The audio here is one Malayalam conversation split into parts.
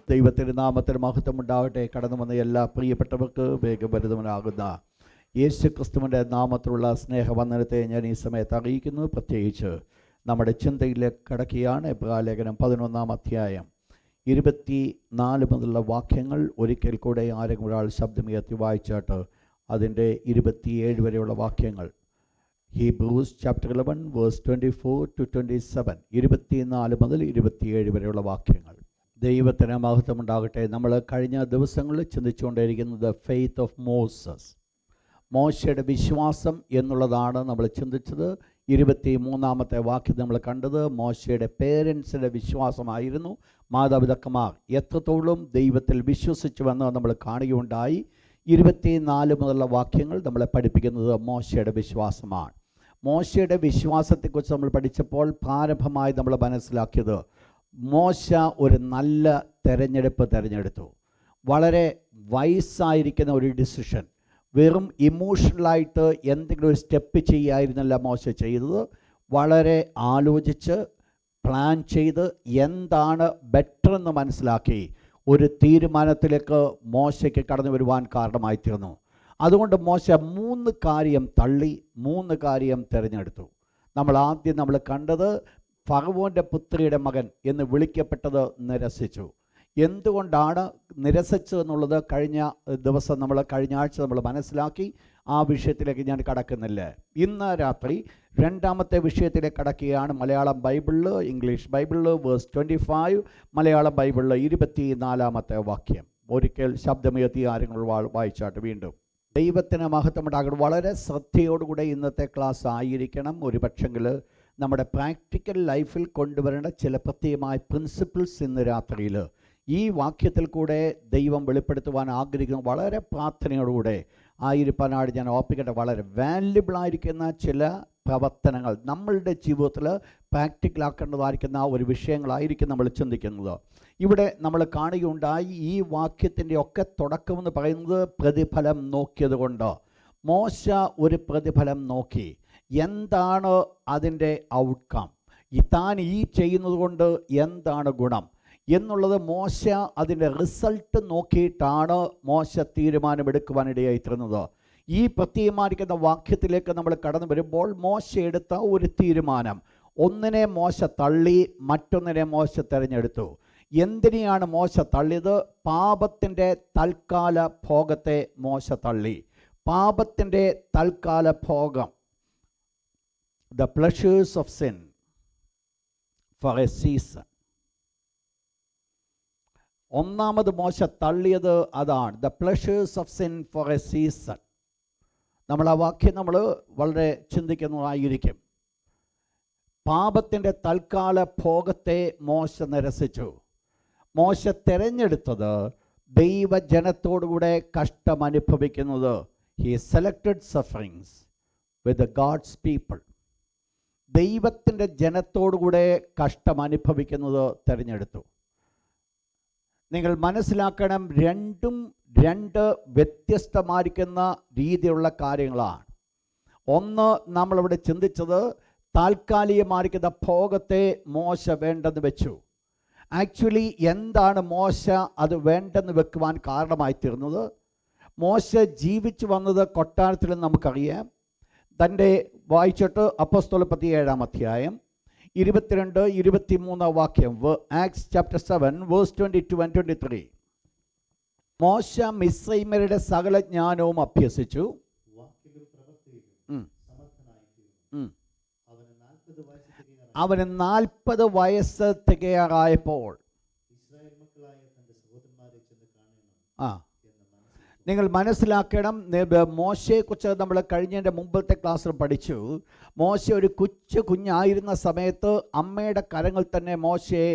ദൈവത്തിൻ്റെ നാമത്തിന് മഹത്വം ഉണ്ടാവട്ടെ. കടന്നു വന്ന എല്ലാ പ്രിയപ്പെട്ടവർക്ക് വേഗഭരിതവനാകുന്ന യേശു ക്രിസ്തുവിൻ്റെ നാമത്തിലുള്ള സ്നേഹവന്ദനത്തെ ഞാൻ ഈ സമയത്ത് അറിയിക്കുന്നു. പ്രത്യേകിച്ച് നമ്മുടെ ചിന്തയിലേക്ക് കടക്കുകയാണ്. എബ്രായലേഖനം 11-ാം അധ്യായം 24 മുതലുള്ള വാക്യങ്ങൾ ഒരിക്കൽ കൂടെ ആരെങ്കിലും ഒരാൾ ശബ്ദമുയർത്തി വായിച്ചാട്ട് അതിൻ്റെ 27 വരെയുള്ള വാക്യങ്ങൾ. ഹീബ്രൂസ് ചാപ്റ്റർ 11 വേഴ്സ് 24-27, 24 മുതൽ 27 വരെയുള്ള വാക്യങ്ങൾ. ദൈവത്തിന് മഹത്വമുണ്ടാകട്ടെ. നമ്മൾ കഴിഞ്ഞ ദിവസങ്ങളിൽ ചിന്തിച്ചുകൊണ്ടിരിക്കുന്നത് ഫെയ്ത്ത് ഓഫ് മോസസ്, മോശയുടെ വിശ്വാസം എന്നുള്ളതാണ് നമ്മൾ ചിന്തിച്ചത്. 23-ാമത്തെ വാക്യം നമ്മൾ കണ്ടത് മോശയുടെ പേരൻസിൻ്റെ വിശ്വാസമായിരുന്നു. മാതാപിതാക്കന്മാർ എത്രത്തോളം ദൈവത്തിൽ വിശ്വസിച്ചുവെന്ന് നമ്മൾ കാണുകയുണ്ടായി. 24 മുതലുള്ള വാക്യങ്ങൾ നമ്മളെ പഠിപ്പിക്കുന്നത് മോശയുടെ വിശ്വാസമാണ്. മോശയുടെ വിശ്വാസത്തെക്കുറിച്ച് നമ്മൾ പഠിച്ചപ്പോൾ പ്രാരംഭമായി നമ്മൾ മനസ്സിലാക്കിയത് മോശ ഒരു നല്ല തിരഞ്ഞെടുത്തു. വളരെ വയസ്സായിരിക്കുന്ന ഒരു ഡിസിഷൻ, വെറും ഇമോഷണലായിട്ട് എന്തെങ്കിലും ഒരു സ്റ്റെപ്പ് ചെയ്യായിരുന്നല്ല മോശ ചെയ്തത്. വളരെ ആലോചിച്ച് പ്ലാൻ ചെയ്ത് എന്താണ് ബെറ്റർ എന്ന് മനസ്സിലാക്കി ഒരു തീരുമാനത്തിലേക്ക് മോശയ്ക്ക് കടന്നു വരുവാൻ കാരണമായിത്തീർന്നു. അതുകൊണ്ട് മോശ 3 കാര്യം തള്ളി, 3 കാര്യം തിരഞ്ഞെടുത്തു. നമ്മൾ കണ്ടത് ഫറവോൻ്റെ പുത്രിയുടെ മകൻ എന്ന് വിളിക്കപ്പെട്ടത് നിരസിച്ചു. എന്തുകൊണ്ടാണ് നിരസിച്ചതെന്നുള്ളത് കഴിഞ്ഞ ആഴ്ച നമ്മൾ മനസ്സിലാക്കി. ആ വിഷയത്തിലേക്ക് ഞാൻ കടക്കുന്നില്ല. ഇന്ന് രാത്രി 2ാമത്തെ വിഷയത്തിലേക്ക് കടക്കുകയാണ്. മലയാളം ബൈബിളിൽ, ഇംഗ്ലീഷ് ബൈബിളിൽ വേഴ്സ് 25, മലയാളം ബൈബിളിൽ 24-ാമത്തെ വാക്യം. ഒരിക്കൽ ശബ്ദമുയർത്തി ആരെങ്കിലും വായിച്ചാട്ട് വീണ്ടും. ദൈവത്തിന് മഹത്വമുണ്ടാകണം. വളരെ ശ്രദ്ധയോടുകൂടെ ഇന്നത്തെ ക്ലാസ് ആയിരിക്കണം. ഒരു പക്ഷെങ്കിൽ നമ്മുടെ പ്രാക്ടിക്കൽ ലൈഫിൽ കൊണ്ടുവരേണ്ട ചില പ്രത്യേകമായ പ്രിൻസിപ്പിൾസ് ഇന്ന് രാത്രിയിൽ ഈ വാക്യത്തിൽ കൂടെ ദൈവം വെളിപ്പെടുത്തുവാൻ ആഗ്രഹിക്കുന്നു. വളരെ പ്രാർത്ഥനയോടുകൂടെ ആയിരിക്കാനാണ് ഞാൻ ഓർപ്പിക്കേണ്ട. വളരെ വാല്യുബിളായിരിക്കുന്ന ചില പ്രവർത്തനങ്ങൾ നമ്മളുടെ ജീവിതത്തിൽ പ്രാക്ടിക്കലാക്കേണ്ടതായിരിക്കുന്ന ഒരു വിഷയങ്ങളായിരിക്കും നമ്മൾ ചിന്തിക്കുന്നത്. ഇവിടെ നമ്മൾ കാണുകയുണ്ടായി ഈ വാക്യത്തിൻ്റെ ഒക്കെ തുടക്കമെന്ന് പറയുന്നത് പ്രതിഫലം നോക്കിയത് കൊണ്ട്. മോശ ഒരു പ്രതിഫലം നോക്കി. എന്താണ് അതിൻ്റെ ഔട്ട്കം, താൻ ഈ ചെയ്യുന്നത് കൊണ്ട് എന്താണ് ഗുണം എന്നുള്ളത് മോശ അതിൻ്റെ റിസൾട്ട് നോക്കിയിട്ടാണ് മോശ തീരുമാനമെടുക്കുവാനിടയായിത്തീരുന്നത്. ഈ പ്രത്യേകമായിരിക്കുന്ന വാക്യത്തിലേക്ക് നമ്മൾ കടന്നു വരുമ്പോൾ മോശ എടുത്ത ഒരു തീരുമാനം, ഒന്നിനെ മോശ തള്ളി, മറ്റൊന്നിനെ മോശ തിരഞ്ഞെടുത്തു. എന്തിനെയാണ് മോശ തള്ളിയത്? പാപത്തിൻ്റെ തൽക്കാല ഭോഗത്തെ മോശ തള്ളി. പാപത്തിൻ്റെ തൽക്കാല ഭോഗം, the pleasures of sin for a season. ഒന്നാമത് മോശ തള്ളിയത് അതാണ്, the pleasures of sin for a season. നമ്മൾ ആ വാക്യം വളരെ ചിന്തിക്കുന്നതായിരിക്കും. പാപത്തിൻ്റെ തൽക്കാല ഭോഗത്തെ മോശ നിരസിച്ചു. മോശ തിരഞ്ഞെടുത്തത് ദൈവജനത്തോടുകൂടെ കഷ്ടം അനുഭവിക്കുന്നത്. He selected sufferings with the God's people. ദൈവത്തിൻ്റെ ജനത്തോടുകൂടെ കഷ്ടം അനുഭവിക്കുന്നത് തിരഞ്ഞെടുത്തു. നിങ്ങൾ മനസ്സിലാക്കണം, രണ്ടും 2 വ്യത്യസ്തമായിരിക്കുന്ന രീതിയിലുള്ള കാര്യങ്ങളാണ്. ഒന്ന്, നമ്മളിവിടെ ചിന്തിച്ചത് താൽക്കാലികമായിരിക്കുന്ന ഭോഗത്തെ മോശ വേണ്ടെന്ന് വെച്ചു. ആക്ച്വലി എന്താണ് മോശ അത് വേണ്ടെന്ന് വെക്കുവാൻ കാരണമായിത്തീർന്നത്? മോശ ജീവിച്ചു വന്നത് കൊട്ടാരത്തിൽ നമുക്കറിയാം. തൻ്റെ വായിച്ചിട്ട് അപ്പോസ്തലർ 17-ാം അധ്യായം 22-23 വാക്യം, ആക്ട്സ് ചാപ്റ്റർ 7 വേഴ്സ് 22 and 23. മോശ മിസ്രയീമ്യരുടെ സകല ജ്ഞാനവും അഭ്യസിച്ചു. അവന് 40 വയസ്സ് തികയാറായപ്പോൾ നിങ്ങൾ മനസ്സിലാക്കണം, മോശയെക്കുറിച്ച് നമ്മൾ കഴിഞ്ഞതിൻ്റെ മുമ്പത്തെ ക്ലാസ്സിൽ പഠിച്ചു. മോശ ഒരു കുഞ്ഞായിരുന്ന സമയത്ത് അമ്മയുടെ കരങ്ങൾ തന്നെ മോശയെ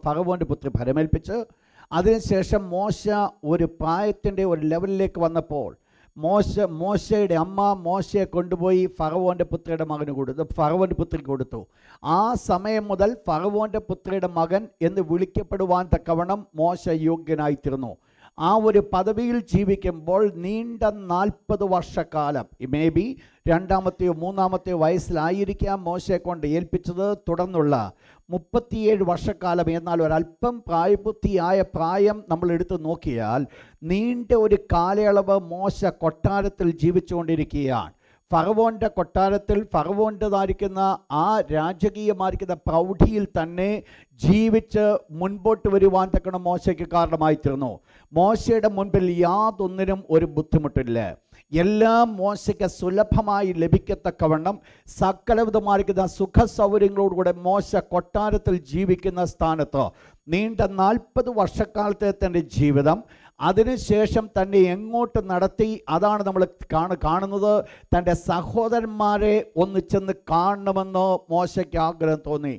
ഫറവോൻ്റെ പുത്രി ഭരമേൽപ്പിച്ച്, അതിനുശേഷം മോശ ഒരു പ്രായത്തിൻ്റെ ഒരു ലെവലിലേക്ക് വന്നപ്പോൾ മോശയുടെ അമ്മ മോശയെ കൊണ്ടുപോയി ഫറവോൻ്റെ പുത്രിക്ക് കൊടുത്തു. ആ സമയം മുതൽ ഫറവോൻ്റെ പുത്രിയുടെ മകൻ എന്ന് വിളിക്കപ്പെടുവാൻ തക്കവണ്ണം മോശ യോഗ്യനായിത്തീർന്നു. ആ ഒരു പദവിയിൽ ജീവിക്കുമ്പോൾ നീണ്ട 40 വർഷക്കാലം, മേ ബി രണ്ടാമത്തെയോ മൂന്നാമത്തെയോ വയസ്സിലായിരിക്കാം മോശയെ കൊണ്ട് ഏൽപ്പിച്ചത്. തുടർന്നുള്ള 37 വർഷക്കാലം. എന്നാൽ ഒരല്പം പ്രായപൂർത്തിയായ പ്രായം നമ്മൾ എടുത്തു നോക്കിയാൽ നീണ്ട ഒരു കാലയളവ് മോശ കൊട്ടാരത്തിൽ ജീവിച്ചുകൊണ്ടിരിക്കുകയാണ്. ഫറവോൻ്റെ കൊട്ടാരത്തിൽ ഫറവോൻ്റെതായിരിക്കുന്ന ആ രാജകീയമായിരിക്കുന്ന പ്രൗഢിയിൽ തന്നെ ജീവിച്ച് മുൻപോട്ട് വരുവാൻ തക്കണം മോശയ്ക്ക് കാരണമായി തീർന്നു. മോശയുടെ മുൻപിൽ യാതൊന്നിനും ഒരു ബുദ്ധിമുട്ടില്ല. എല്ലാം മോശയ്ക്ക് സുലഭമായി ലഭിക്കത്തക്കവണ്ണം സകലവിധമായിരിക്കുന്ന സുഖ സൗകര്യങ്ങളോടുകൂടെ മോശ കൊട്ടാരത്തിൽ ജീവിക്കുന്ന സ്ഥാനത്ത് നീണ്ട 40 വർഷക്കാലത്തെ തൻ്റെ ജീവിതം അതിനുശേഷം തന്നെ എങ്ങോട്ട് നടത്തി? അതാണ് നമ്മൾ കാണുന്നത്. തൻ്റെ സഹോദരന്മാരെ ഒന്ന് ചെന്ന് കാണണമെന്ന് മോശയ്ക്ക് ആഗ്രഹം തോന്നി.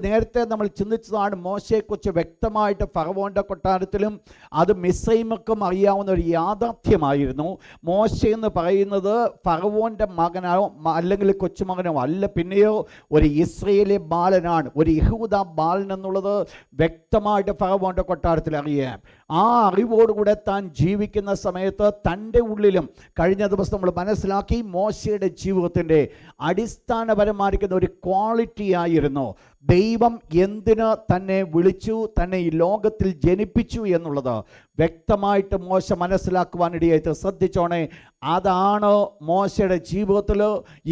നേരത്തെ നമ്മൾ ചിന്തിച്ചതാണ് മോശയെക്കുറിച്ച് വ്യക്തമായിട്ട് ഫറവോൻ്റെ കൊട്ടാരത്തിലും അത് മിസ്രൈമക്കും അറിയാവുന്ന ഒരു യാഥാർത്ഥ്യമായിരുന്നു. മോശ എന്ന് പറയുന്നത് ഫറവോൻ്റെ മകനോ അല്ലെങ്കിൽ കൊച്ചുമകനോ അല്ല, പിന്നെയോ ഒരു ഇസ്രയേലി ബാലനാണ്, ഒരു യഹൂദ ബാലൻ എന്നുള്ളത് വ്യക്തമായിട്ട് ഫറവോൻ്റെ കൊട്ടാരത്തിൽ അറിയാം. ആ അറിവോടുകൂടെ താൻ ജീവിക്കുന്ന സമയത്ത് തൻ്റെ ഉള്ളിലും കഴിഞ്ഞ ദിവസം നമ്മൾ മനസ്സിലാക്കി മോശയുടെ ജീവിതത്തിൻ്റെ അടിസ്ഥാനപരമായിരിക്കുന്ന ഒരു ക്വാളിറ്റി ആയിരുന്നു ദൈവം എന്തിന് തന്നെ വിളിച്ചു, തന്നെ ഈ ലോകത്തിൽ ജനിപ്പിച്ചു എന്നുള്ളത് വ്യക്തമായിട്ട് മോശ മനസ്സിലാക്കുവാനിടയായിട്ട്. ശ്രദ്ധിച്ചോണേ, അതാണ് മോശയുടെ ജീവിതത്തിൽ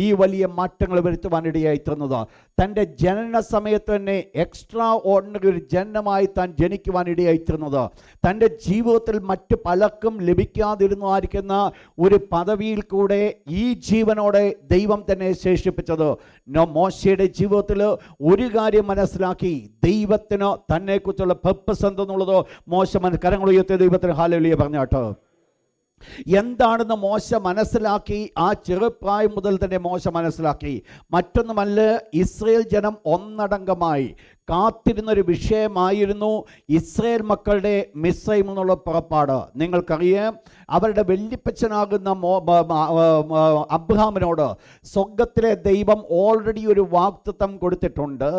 ഈ വലിയ മാറ്റങ്ങൾ വരുത്തുവാനിടയായി തീർന്നത്. തൻ്റെ ജനന സമയത്ത് തന്നെ എക്സ്ട്രാ ഓർഡിനറി ഒരു ജനനമായി താൻ ജനിക്കുവാനിടയായി തീർന്നത്. തൻ്റെ ജീവിതത്തിൽ മറ്റ് പലർക്കും ലഭിക്കാതിരുന്നായിരിക്കുന്ന ഒരു പദവിയിൽ കൂടെ ഈ ജീവനോടെ ദൈവം തന്നെ ശേഷിപ്പിച്ചത്. മോശയുടെ ജീവിതത്തിൽ ഒരു കാര്യം മനസ്സിലാക്കി, ദൈവത്തിന് തന്നെക്കുറിച്ചുള്ള പർപ്പസ് എന്തെന്നുള്ളത് മോശ കരങ്ങൾ ഉയർത്തിയ ദൈവത്തിന് ഹല്ലേലൂയ പറഞ്ഞാട്ടോ. എന്താണെന്ന് മോശ മനസ്സിലാക്കി. ആ ചെറുപ്രായം മുതൽ തന്നെ മോശ മനസ്സിലാക്കി. മറ്റൊന്നുമല്ല, ഇസ്രയേൽ ജനം ഒന്നടങ്കമായി കാത്തിരുന്നൊരു വിഷയമായിരുന്നു ഇസ്രയേൽ മക്കളുടെ മിസ്രൈമിൽ നിന്നുള്ള പുറപ്പാട്. നിങ്ങൾക്കറിയാം, അവരുടെ വല്യപ്പച്ചനാകുന്ന അബ്രഹാമിനോട് സ്വർഗത്തിലെ ദൈവം ഓൾറെഡി ഒരു വാഗ്ദത്തം കൊടുത്തിട്ടുണ്ട്.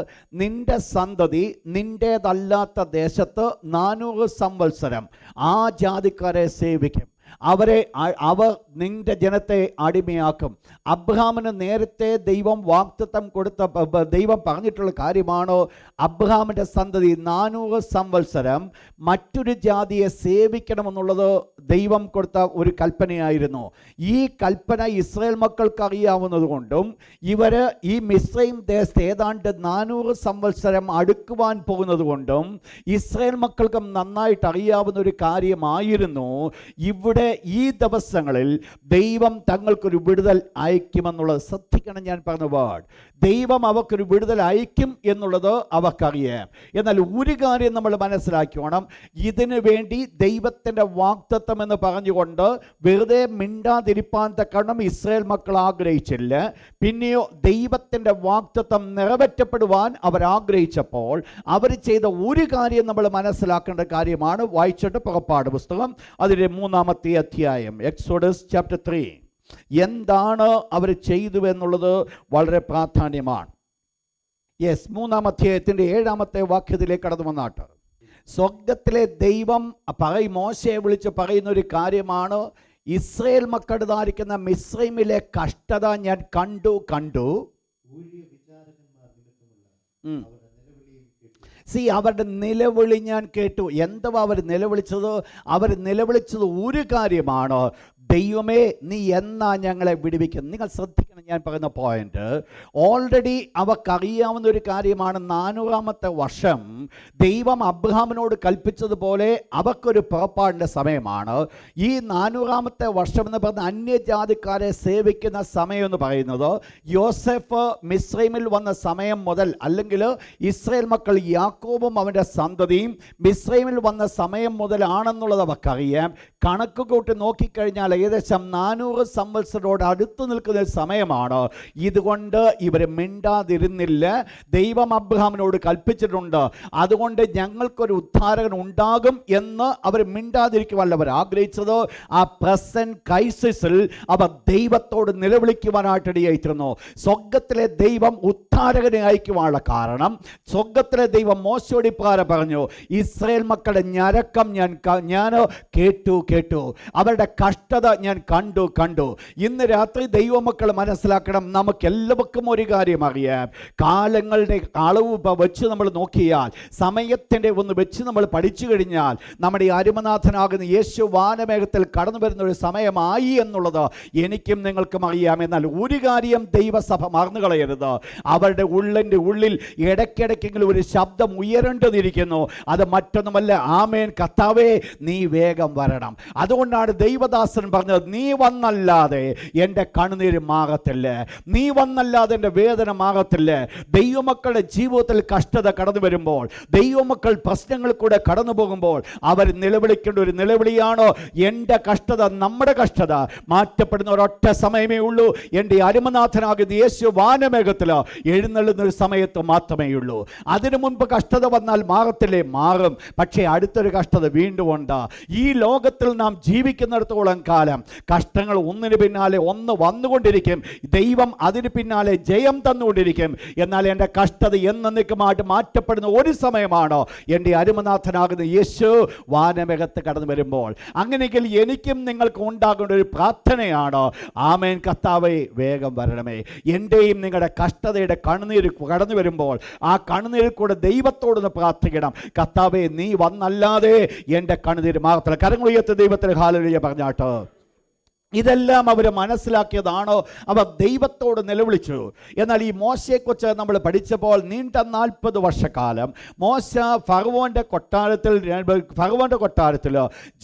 നിന്റെ സന്തതി നിൻ്റേതല്ലാത്ത ദേശത്ത് 400 സംവത്സരം ആ ജാതിക്കാരെ സേവിക്കും. അവർ നിന്റെ ജനത്തെ അടിമയാക്കും. അബ്രഹാമിന് നേരത്തെ ദൈവം വാഗ്ദത്തം കൊടുത്ത ദൈവം പറഞ്ഞിട്ടുള്ള കാര്യമാണ്, അബ്രഹാമിൻ്റെ സന്തതി 400 സംവത്സരം മറ്റൊരു ജാതിയെ സേവിക്കണമെന്നുള്ളത് ദൈവം കൊടുത്ത ഒരു കൽപ്പനയായിരുന്നു. ഈ കൽപ്പന ഇസ്രായേൽ മക്കൾക്ക് അറിയാവുന്നത് കൊണ്ടും ഇവർ ഈ മിസ്രൈം ദേശത്ത് ഏതാണ്ട് 400 സംവത്സരം അടുക്കുവാൻ പോകുന്നത് കൊണ്ടും ഇസ്രായേൽ മക്കൾക്കും നന്നായിട്ട് അറിയാവുന്ന ഒരു കാര്യമായിരുന്നു, ഇവിടെ ഈ ദിവസങ്ങളിൽ ദൈവം തങ്ങൾക്കൊരു വിടുതൽ അയക്കുമെന്നുള്ളത്. ശ്രദ്ധിക്കണം, ഞാൻ പറഞ്ഞ വേർഡ്, ദൈവം അവർക്കൊരു വിടുതൽ അയക്കും എന്നുള്ളത് അവർക്കറിയാം. എന്നാൽ ഒരു കാര്യം നമ്മൾ മനസ്സിലാക്കണം, ഇതിനു വേണ്ടി ദൈവത്തിൻ്റെ വാഗ്ദത്തം എന്ന് പറഞ്ഞുകൊണ്ട് വെറുതെ മിണ്ടാതിരിപ്പാൻ തക്കണം ഇസ്രായേൽ മക്കൾ ആഗ്രഹിച്ചില്ല. പിന്നെയോ ദൈവത്തിൻ്റെ വാഗ്ദത്തം നിറവേറ്റപ്പെടുവാൻ അവർ ആഗ്രഹിച്ചപ്പോൾ അവർ ചെയ്ത ഒരു കാര്യം നമ്മൾ മനസ്സിലാക്കേണ്ട കാര്യമാണ്. വായിച്ചിട്ട് പുറപ്പാട് പുസ്തകം അതിൻ്റെ 3-ാമത്തെ അധ്യായം, എക്സോഡസ് ചാപ്റ്റർ 3, എന്താണ് അവർ ചെയ്തു എന്നുള്ളത് വളരെ പ്രാധാന്യമാണ്. 3-ാം അധ്യായത്തിൻ്റെ 7-ാമത്തെ വാക്യത്തിലേക്ക് കടന്നു വന്നാട്ട് സ്വർഗത്തിലെ ദൈവം മോശയെ വിളിച്ച് പറയുന്ന ഒരു കാര്യമാണ്, ഇസ്രായേൽ മക്കളുടേതായിരിക്കുന്ന മിസ്രൈമിലെ കഷ്ടത ഞാൻ കണ്ടു. അവരുടെ നിലവിളി ഞാൻ കേട്ടു. എന്തുവാ അവർ നിലവിളിച്ചത്? അവർ നിലവിളിച്ചത് ഒരു കാര്യമാണ്, ദൈവമേ നീ എന്നാ ഞങ്ങളെ വിടുവിക്കുന്നത്. നിങ്ങൾ ശ്രദ്ധിക്കണം, ഞാൻ പറയുന്ന പോയിന്റ് ഓൾറെഡി അവർക്കറിയാവുന്ന ഒരു കാര്യമാണ്. 400-ാമത്തെ വർഷം ദൈവം അബ്രഹാമിനോട് കൽപ്പിച്ചതുപോലെ അവർക്കൊരു പുറപ്പാടിൻ്റെ സമയമാണ്. ഈ 400-ാമത്തെ വർഷം എന്ന് പറഞ്ഞ അന്യജാതിക്കാരെ സേവിക്കുന്ന സമയം എന്ന് പറയുന്നത് യോസെഫ് മിസ്രൈമിൽ വന്ന സമയം മുതൽ, അല്ലെങ്കിൽ ഇസ്രായേൽ മക്കൾ യാക്കോബും അവൻ്റെ സന്തതിയും മിസ്രൈമിൽ വന്ന സമയം മുതലാണെന്നുള്ളത് അവർക്കറിയാം. കണക്ക് കൂട്ടി നോക്കിക്കഴിഞ്ഞാൽ ഏകദേശം 400 സംവത്സരത്തോട് അടുത്ത് നിൽക്കുന്ന സമയമാണ് സമയമാണ്. ഇതുകൊണ്ട് ഇവർ മിണ്ടാതിരുന്നില്ല. ദൈവം അബ്രഹാമിനോട് കൽപ്പിച്ചിട്ടുണ്ട്, അതുകൊണ്ട് ഞങ്ങൾക്കൊരു ഉദ്ധാരകൻ ഉണ്ടാകും എന്ന് അവർ മിണ്ടാതിരിക്കുവല്ല അവർ ആഗ്രഹിച്ചത്. ആ പ്രസന്റ് ക്രൈസിസിൽ അവർ ദൈവത്തോട് നിലവിളിക്കുവാനായിട്ടിടയായിരുന്നു. സ്വർഗത്തിലെ ദൈവം ഉദ്ധാരകനെ അയക്കുവാനുള്ള കാരണം, സ്വർഗത്തിലെ ദൈവം മോശയോട് ഇപ്രകാരം പറഞ്ഞു, ഇസ്രായേൽ മക്കളുടെ ഞരക്കം ഞാൻ കേട്ടു, അവരുടെ കഷ്ടത ഞാൻ കണ്ടു. ഇന്ന് രാത്രി ദൈവമക്കൾ മനസ്സിലാക്കണം, നമുക്കെല്ലാവർക്കും ഒരു കാര്യം അറിയാം. കാലങ്ങളുടെ അളവ് വെച്ച് നമ്മൾ നോക്കിയാൽ, സമയത്തിൻ്റെ ഒന്ന് വെച്ച് നമ്മൾ പഠിച്ചു കഴിഞ്ഞാൽ, നമ്മുടെ അരുമനാഥനാകുന്ന യേശു വാനമേഘത്തിൽ കടന്നു വരുന്ന ഒരു സമയമായി എന്നുള്ളത് എനിക്കും നിങ്ങൾക്കും അറിയാം. എന്നാൽ ഒരു കാര്യം ദൈവസഭ മറന്നു കളയരുത്, അവരുടെ ഉള്ളിൽ ഇടയ്ക്കിടയ്ക്കെങ്കിലും ഒരു ശബ്ദം ഉയരേണ്ടതിരിക്കുന്നു. അത് മറ്റൊന്നുമല്ല, ആമേൻ കർത്താവേ നീ വേഗം വരണം. അതുകൊണ്ടാണ് ദൈവദാസൻ പറഞ്ഞത്, നീ വന്നല്ലാതെ എൻ്റെ കണ്ണുനീര് മാറത്തില്ല, നീ വന്നല്ലാതെ എൻ്റെ വേദന മാറത്തില്ല. ദൈവമക്കളുടെ ജീവിതത്തിൽ കഷ്ടത കടന്നു വരുമ്പോൾ, ദൈവമക്കൾ പ്രശ്നങ്ങൾ കൂടെ കടന്നു പോകുമ്പോൾ അവർ നിലവിളിക്കേണ്ട ഒരു നിലവിളിയാണ്, എൻ്റെ കഷ്ടത, നമ്മുടെ കഷ്ടത മാറ്റപ്പെടുന്ന ഒരൊറ്റ സമയമേ ഉള്ളൂ. എൻ്റെ അരുമനാഥനാകുന്ന യേശു വാനമേഘത്തിൽ എഴുന്നള്ളുന്ന ഒരു സമയത്ത് മാത്രമേ ഉള്ളൂ. അതിനു മുൻപ് കഷ്ടത വന്നാൽ മാറത്തില്ലേ? മാറും. പക്ഷേ അടുത്തൊരു കഷ്ടത വീണ്ടും ഉണ്ട്. ഈ ലോകത്തിൽ നാം ജീവിക്കുന്നിടത്തോളം കാലം കഷ്ടങ്ങൾ ഒന്നിന് പിന്നാലെ ഒന്ന് വന്നുകൊണ്ടിരിക്കും. ദൈവം അതിന് പിന്നാലെ ജയം തന്നുകൊണ്ടിരിക്കും. എന്നാൽ എൻ്റെ കഷ്ടത എന്നേക്കുമായിട്ട് മാറ്റപ്പെടുന്ന ഒരു സമയമാണോ എൻ്റെ അരുമനാഥനാകുന്ന യേശു വാനമേഘത്ത് കടന്നു വരുമ്പോൾ. അങ്ങനെയെങ്കിൽ എനിക്കും നിങ്ങൾക്ക് ഉണ്ടാകേണ്ട ഒരു പ്രാർത്ഥനയാണ്, ആമേൻ കർത്താവേ വേഗം വരണമേ. എൻ്റെയും നിങ്ങളുടെ കഷ്ടതയുടെ കണ്ണുനീര് കടന്നു വരുമ്പോൾ ആ കണ്ണുനീരിൽ കൂടെ ദൈവത്തോടൊന്ന് പ്രാർത്ഥിക്കണം, കർത്താവേ നീ വന്നല്ലാതെ എൻ്റെ കണ്ണുനീര് മാറത്തില്ല. കരങ്ങൾ ഉയർത്തി ദൈവത്തിന് ഹല്ലേലൂയ പറഞ്ഞാട്ട്. ഇതെല്ലാം അവർ മനസ്സിലാക്കിയതാണോ? അവർ ദൈവത്തോട് നിലവിളിച്ചു. എന്നാൽ ഈ മോശയെക്കുറിച്ച് നമ്മൾ പഠിച്ചപ്പോൾ, നീണ്ട 40 വർഷക്കാലം മോശ ഫറവോൻ്റെ കൊട്ടാരത്തിൽ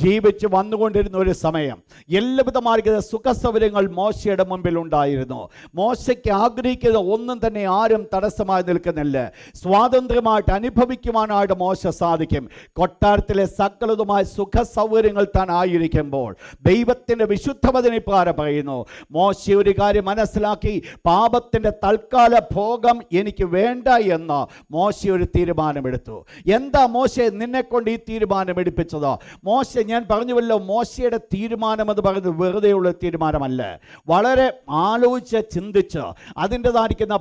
ജീവിച്ച് വന്നുകൊണ്ടിരുന്ന ഒരു സമയം. എല്ലാവിധമായ സുഖസൗകര്യങ്ങൾ മോശയുടെ മുമ്പിൽ ഉണ്ടായിരുന്നു. മോശയ്ക്ക് ആഗ്രഹിക്കുന്ന ഒന്നും തന്നെ ആരും തടസ്സമായി നിൽക്കുന്നില്ല. സ്വാതന്ത്ര്യമായിട്ട് അനുഭവിക്കുവാനായിട്ട് മോശ സാധിക്കും. കൊട്ടാരത്തിലെ സകലതുമായ സുഖസൗകര്യങ്ങൾ താൻ ആയിരിക്കുമ്പോൾ ദൈവത്തിൻ്റെ വിശുദ്ധ പറയുന്നു, മോശ ഒരു കാര്യം മനസ്സിലാക്കി, പാപത്തിന്റെ തൽക്കാല ഭോഗം എനിക്ക് വേണ്ട എന്ന് മോശ ഒരു തീരുമാനമെടുത്തു. എന്താ മോശ നിന്നെ കൊണ്ട് ഈ തീരുമാനം എടുപ്പിച്ചത്? മോശ, ഞാൻ പറഞ്ഞുവല്ലോ, മോശയുടെ തീരുമാനം എന്ന് പറയുന്നത് വെറുതെയുള്ള തീരുമാനമല്ല. വളരെ ആലോചിച്ച് ചിന്തിച്ച് അതിൻ്റെതായിരിക്കുന്ന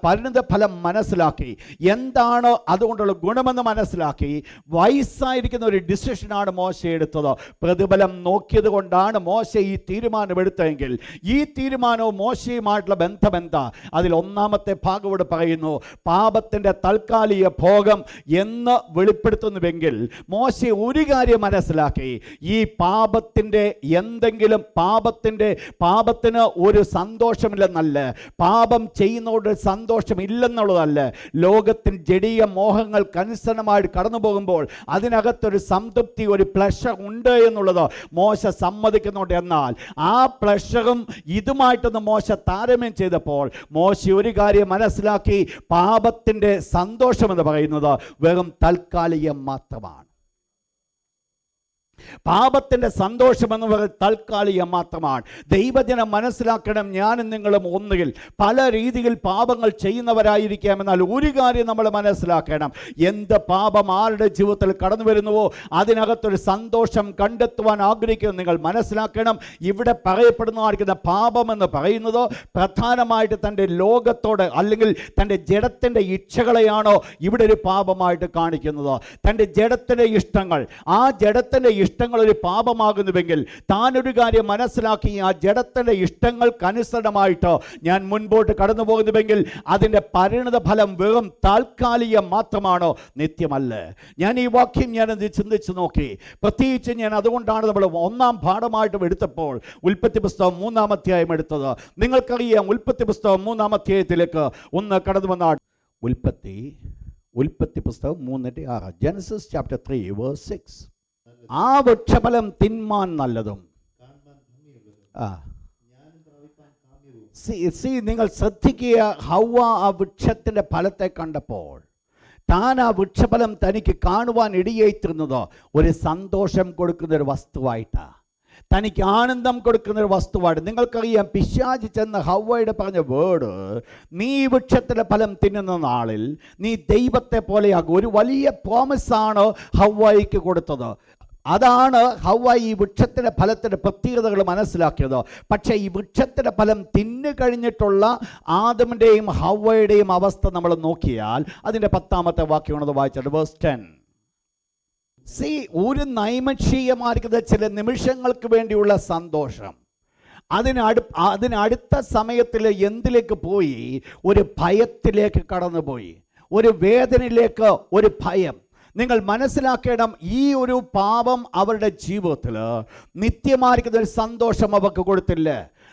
പരിണിത ഫലം മനസ്സിലാക്കി, എന്താണ് അതുകൊണ്ടുള്ള ഗുണമെന്ന് മനസ്സിലാക്കി വയസ്സായിരിക്കുന്ന ഒരു ഡിസിഷനാണ് മോശ എടുത്തത്. പ്രതിഫലം നോക്കിയത് കൊണ്ടാണ് മോശ ഈ തീരുമാനമെടുത്തെങ്കിൽ ഈ തീരുമാനവും മോശയുമായിട്ടുള്ള ബന്ധം എന്താ? അതിൽ ഒന്നാമത്തെ ഭാഗത്തോട് പറയുന്നു, പാപത്തിൻ്റെ താൽക്കാലിക ഭോഗം എന്ന് വെളിപ്പെടുത്തുന്നുവെങ്കിൽ മോശ ഒരു കാര്യം മനസ്സിലാക്കി, ഈ പാപത്തിൻ്റെ എന്തെങ്കിലും പാപത്തിന് ഒരു സന്തോഷമില്ലെന്നല്ല, പാപം ചെയ്യുന്നവരുടെ സന്തോഷമില്ലെന്നുള്ളതല്ല. ലോകത്തിൽ ജഡീയ മോഹങ്ങൾക്കനുസരണമായിട്ട് കടന്നു പോകുമ്പോൾ അതിനകത്തൊരു സംതൃപ്തി, ഒരു പ്ലഷർ ഉണ്ട് എന്നുള്ളത് മോശ സമ്മതിക്കുന്നുണ്ട്. എന്നാൽ ആ പ്ലഷറും ഇതുമായിട്ടൊന്ന് മോശ താരതമ്യം ചെയ്തപ്പോൾ മോശ ഒരു കാര്യം മനസ്സിലാക്കി, പാപത്തിൻ്റെ സന്തോഷമെന്ന് പറയുന്നത് വെറും താൽക്കാലികം മാത്രമാണ്. പാപത്തിൻ്റെ സന്തോഷമെന്ന് പറയുന്നത് താൽക്കാലികം മാത്രമാണ്. ദൈവജനം മനസ്സിലാക്കണം, ഞാനും നിങ്ങളും ഒന്നുകിൽ പല രീതിയിൽ പാപങ്ങൾ ചെയ്യുന്നവരായിരിക്കാം. എന്നാൽ ഒരു കാര്യം നമ്മൾ മനസ്സിലാക്കണം, എന്ത് പാപം ആരുടെ ജീവിതത്തിൽ കടന്നു വരുന്നുവോ അതിനകത്തൊരു സന്തോഷം കണ്ടെത്തുവാൻ ആഗ്രഹിക്കുന്നത് നിങ്ങൾ മനസ്സിലാക്കണം. ഇവിടെ പറയപ്പെടുന്നതായിരിക്കുന്ന പാപമെന്ന് പറയുന്നത് പ്രധാനമായിട്ട് തൻ്റെ ലോകത്തോട് അല്ലെങ്കിൽ തൻ്റെ ജഡത്തിൻ്റെ ഇച്ഛകളെയാണോ ഇവിടെ ഒരു പാപമായിട്ട് കാണിക്കുന്നത്? തൻ്റെ ജഡത്തിൻ്റെ ഇഷ്ടങ്ങൾ, ആ ജഡത്തിൻ്റെ ഇഷ്ടങ്ങൾ ഒരു പാപമാകുന്നുവെങ്കിൽ താനൊരു കാര്യം മനസ്സിലാക്കി, ആ ജഡത്തിൻ്റെ ഇഷ്ടങ്ങൾക്കനുസരണമായിട്ട് ഞാൻ മുൻപോട്ട് കടന്നു പോകുന്നുവെങ്കിൽ അതിൻ്റെ പരിണിത ഫലം വെറും താൽക്കാലികം മാത്രമാണോ, നിത്യമല്ല. ഞാൻ ഈ വാക്യം ഞാനത് ചിന്തിച്ച് നോക്കി. പ്രത്യേകിച്ച് ഞാൻ അതുകൊണ്ടാണ് നമ്മൾ ഒന്നാം പാഠമായിട്ടും എടുത്തപ്പോൾ ഉൽപ്പത്തി പുസ്തകം 3-ാം അധ്യായം എടുത്തത്. നിങ്ങൾക്കറിയാം, ഉൽപ്പത്തി പുസ്തകം 3-ാം അധ്യായത്തിലേക്ക് ഒന്ന് കടന്നു വന്നാൽ, ഉൽപ്പത്തി പുസ്തകം 3:6, ജെനസിസ് ചാപ്റ്റർ 3 വേഴ്സ് 6. ആ വൃക്ഷഫലം തിന്മാൻ നല്ലതും. നിങ്ങൾ ശ്രദ്ധിക്കുക, ഹവ്വ ആ വൃക്ഷത്തിൻ്റെ ഫലത്തെ കണ്ടപ്പോൾ താൻ ആ വൃക്ഷഫലം തനിക്ക് കാണുവാൻ ഇടയായിത്തീർന്നത് ഒരു സന്തോഷം കൊടുക്കുന്ന ഒരു വസ്തുവായിട്ടാണ്. തനിക്ക് ആനന്ദം കൊടുക്കുന്ന ഒരു വസ്തുവാണ്. നിങ്ങൾക്കറിയാം, പിശാചി ചെന്ന് ഹവ്വയുടെ പറഞ്ഞ വേർഡ്, നീ ഈ വൃക്ഷത്തിലെ ഫലം തിന്നുന്ന നാളിൽ നീ ദൈവത്തെ പോലെയാകും. ഒരു വലിയ പ്രോമിസാണ് ഹവ്വയ്ക്ക് കൊടുത്തത്. അതാണ് ഹവ്വ ഈ വൃക്ഷത്തിൻ്റെ ഫലത്തിൻ്റെ പ്രത്യേകതകൾ മനസ്സിലാക്കിയത്. പക്ഷേ ഈ വൃക്ഷത്തിൻ്റെ ഫലം തിന്നു കഴിഞ്ഞിട്ടുള്ള ആദമിൻ്റെയും ഹവ്വയുടെയും അവസ്ഥ നമ്മൾ നോക്കിയാൽ അതിൻ്റെ 10ാമത്തെ വാക്യമാണത് വായിച്ചത്, വേഴ്സ് 10. ഒരു നൈമിഷികമായിരിക്കുന്ന ചില നിമിഷങ്ങൾക്ക് വേണ്ടിയുള്ള സന്തോഷം അതിനടുത്ത സമയത്തിൽ എന്തിലേക്ക് പോയി? ഒരു ഭയത്തിലേക്ക് കടന്നുപോയി, ഒരു വേദനയിലേക്ക്, ഒരു ഭയം. നിങ്ങൾ മനസ്സിലാക്കണം, ഈ ഒരു പാപം അവരുടെ ജീവിതത്തിൽ നിത്യമായിരിക്കുന്ന ഒരു സന്തോഷം അവർക്ക് കൊടുത്തില്ല,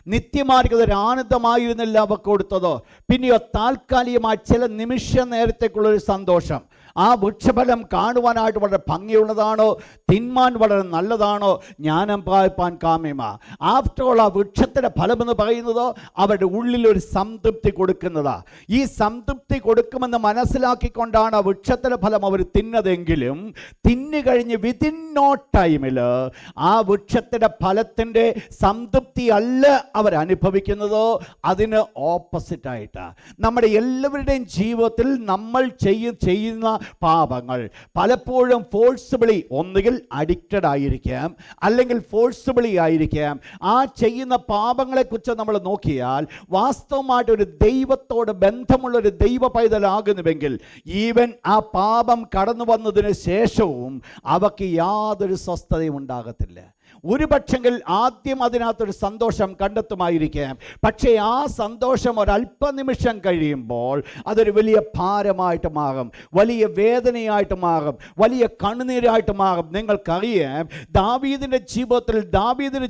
നിത്യമായിരിക്കുന്ന ഒരു ആനന്ദമായിരുന്നില്ല അവർക്ക് കൊടുത്തത്. പിന്നെയോ താൽക്കാലികമായി ചില നിമിഷ നേരത്തേക്കുള്ളൊരു സന്തോഷം. ആ വൃക്ഷഫലം കാണുവാനായിട്ട് വളരെ ഭംഗിയുള്ളതാണോ, തിന്മാൻ വളരെ നല്ലതാണോ, ജ്ഞാനം പ്രാപിപ്പാൻ കാമ്യമ. ആഫ്റ്റർ ഓൾ, ആ വൃക്ഷത്തിൻ്റെ ഫലമെന്ന് പറയുന്നത് അവരുടെ ഉള്ളിലൊരു സംതൃപ്തി കൊടുക്കുന്നതാണ്. ഈ സംതൃപ്തി കൊടുക്കുമെന്ന് മനസ്സിലാക്കിക്കൊണ്ടാണ് ആ വൃക്ഷത്തിൻ്റെ ഫലം അവർ തിന്നതെങ്കിലും തിന്നു കഴിഞ്ഞ് വിതിൻ നോ ടൈമിൽ ആ വൃക്ഷത്തിൻ്റെ ഫലത്തിൻ്റെ സംതൃപ്തി അല്ല അവരനുഭവിക്കുന്നത്, അതിന് ഓപ്പോസിറ്റായിട്ടാണ്. നമ്മുടെ എല്ലാവരുടെയും ജീവിതത്തിൽ നമ്മൾ ചെയ്യുന്ന പാപങ്ങൾ പലപ്പോഴും ഫോഴ്സിബിളി, ഒന്നുകിൽ അഡിക്റ്റഡ് ആയിരിക്കാം, അല്ലെങ്കിൽ ഫോഴ്സിബിളി ആയിരിക്കാം. ആ ചെയ്യുന്ന പാപങ്ങളെക്കുറിച്ച് നമ്മൾ നോക്കിയാൽ വാസ്തവമായിട്ട് ഒരു ദൈവത്തോട് ബന്ധമുള്ളൊരു ദൈവ പൈതലാകുന്നുവെങ്കിൽ ഈവൻ ആ പാപം കടന്നു വന്നതിന് ശേഷവും അവർക്ക് യാതൊരു സ്വസ്ഥതയും ഉണ്ടാകത്തില്ല. ഒരു പക്ഷെങ്കിൽ ആദ്യം അതിനകത്തൊരു സന്തോഷം കണ്ടെത്തുമായിരിക്കാം, പക്ഷേ ആ സന്തോഷം ഒരല്പനിമിഷം കഴിയുമ്പോൾ അതൊരു വലിയ ഭാരമായിട്ട് മാറും, വലിയ വേദനയായിട്ട് മാറും, വലിയ കണ്ണുനീരായിട്ട് മാറും. നിങ്ങൾക്കറിയാം, ദാവീദിൻ്റെ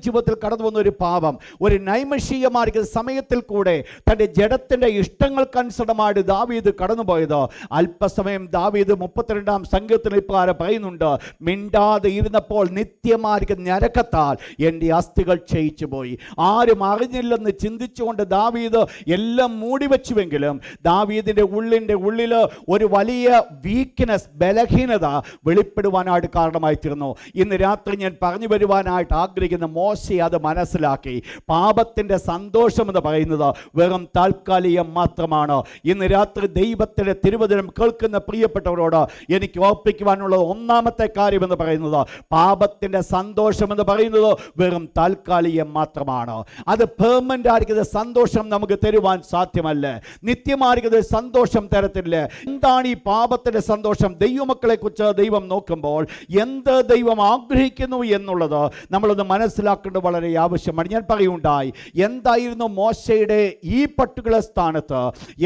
ജീവിതത്തിൽ കടന്നു വന്ന ഒരു പാപം, ഒരു നൈമിഷികമായിരിക്കുന്ന സമയത്തിൽ കൂടെ തൻ്റെ ജഡത്തിൻ്റെ ഇഷ്ടങ്ങൾക്കനുസൃതമായിട്ട് ദാവീദ് കടന്നുപോയത്. അല്പസമയം ദാവീദ് 32-ാം സങ്കീർത്തനത്തിൽ ഇപ്രകാരം പറയുന്നുണ്ട്, മിണ്ടാതെ ഇരുന്നപ്പോൾ നിത്യമായിരിക്കുന്ന ഞരക്കത്താൽ എൻ്റെ അസ്ഥികൾ ക്ഷയിച്ചു പോയി. ആരും അറിഞ്ഞില്ലെന്ന് ചിന്തിച്ചുകൊണ്ട് ദാവീദ് എല്ലാം മൂടിവെച്ചുവെങ്കിലും ദാവീദിൻ്റെ ഉള്ളിൽ ഒരു വലിയ വീക്ക്നെസ്, ബലഹീനത വെളിപ്പെടുവാനായിട്ട് കാരണമായി തീർന്നു. ഇന്ന് രാത്രി ഞാൻ പറഞ്ഞു വരുവാനായിട്ട് ആഗ്രഹിക്കുന്ന മോശെ അത് മനസ്സിലാക്കി. പാപത്തിൻ്റെ സന്തോഷം എന്ന് പറയുന്നത് വെറും താൽക്കാലികം മാത്രമാണ്. ഇന്ന് രാത്രി ദൈവത്തിൻ്റെ തിരുവചനം കേൾക്കുന്ന പ്രിയപ്പെട്ടവരോട് എനിക്ക് ഓർപ്പിക്കുവാനുള്ളത് ഒന്നാമത്തെ കാര്യം എന്ന് പറയുന്നത്, പാപത്തിൻ്റെ സന്തോഷം എന്ന് പറയുന്നത് വെറും താൽക്കാലികം മാത്രമാണ്. അത് പെർമനന്റ് ആയിരിക്കുന്ന സന്തോഷം നമുക്ക് തരുവാൻ സാധ്യമല്ല, നിത്യമായിരിക്കുന്ന സന്തോഷം തരത്തില്ല. എന്താണ് ഈ പാപത്തിന്റെ സന്തോഷം? ദൈവമക്കളെ കുറിച്ച് ദൈവം നോക്കുമ്പോൾ എന്ത് ദൈവം ആഗ്രഹിക്കുന്നു എന്നുള്ളത് നമ്മളൊന്ന് മനസ്സിലാക്കേണ്ടത് വളരെ ആവശ്യമാണ്. ഞാൻ പറയുണ്ടായി, എന്തായിരുന്നു മോശയുടെ ഈ പർട്ടിക്കുലർ സ്ഥാനത്ത്,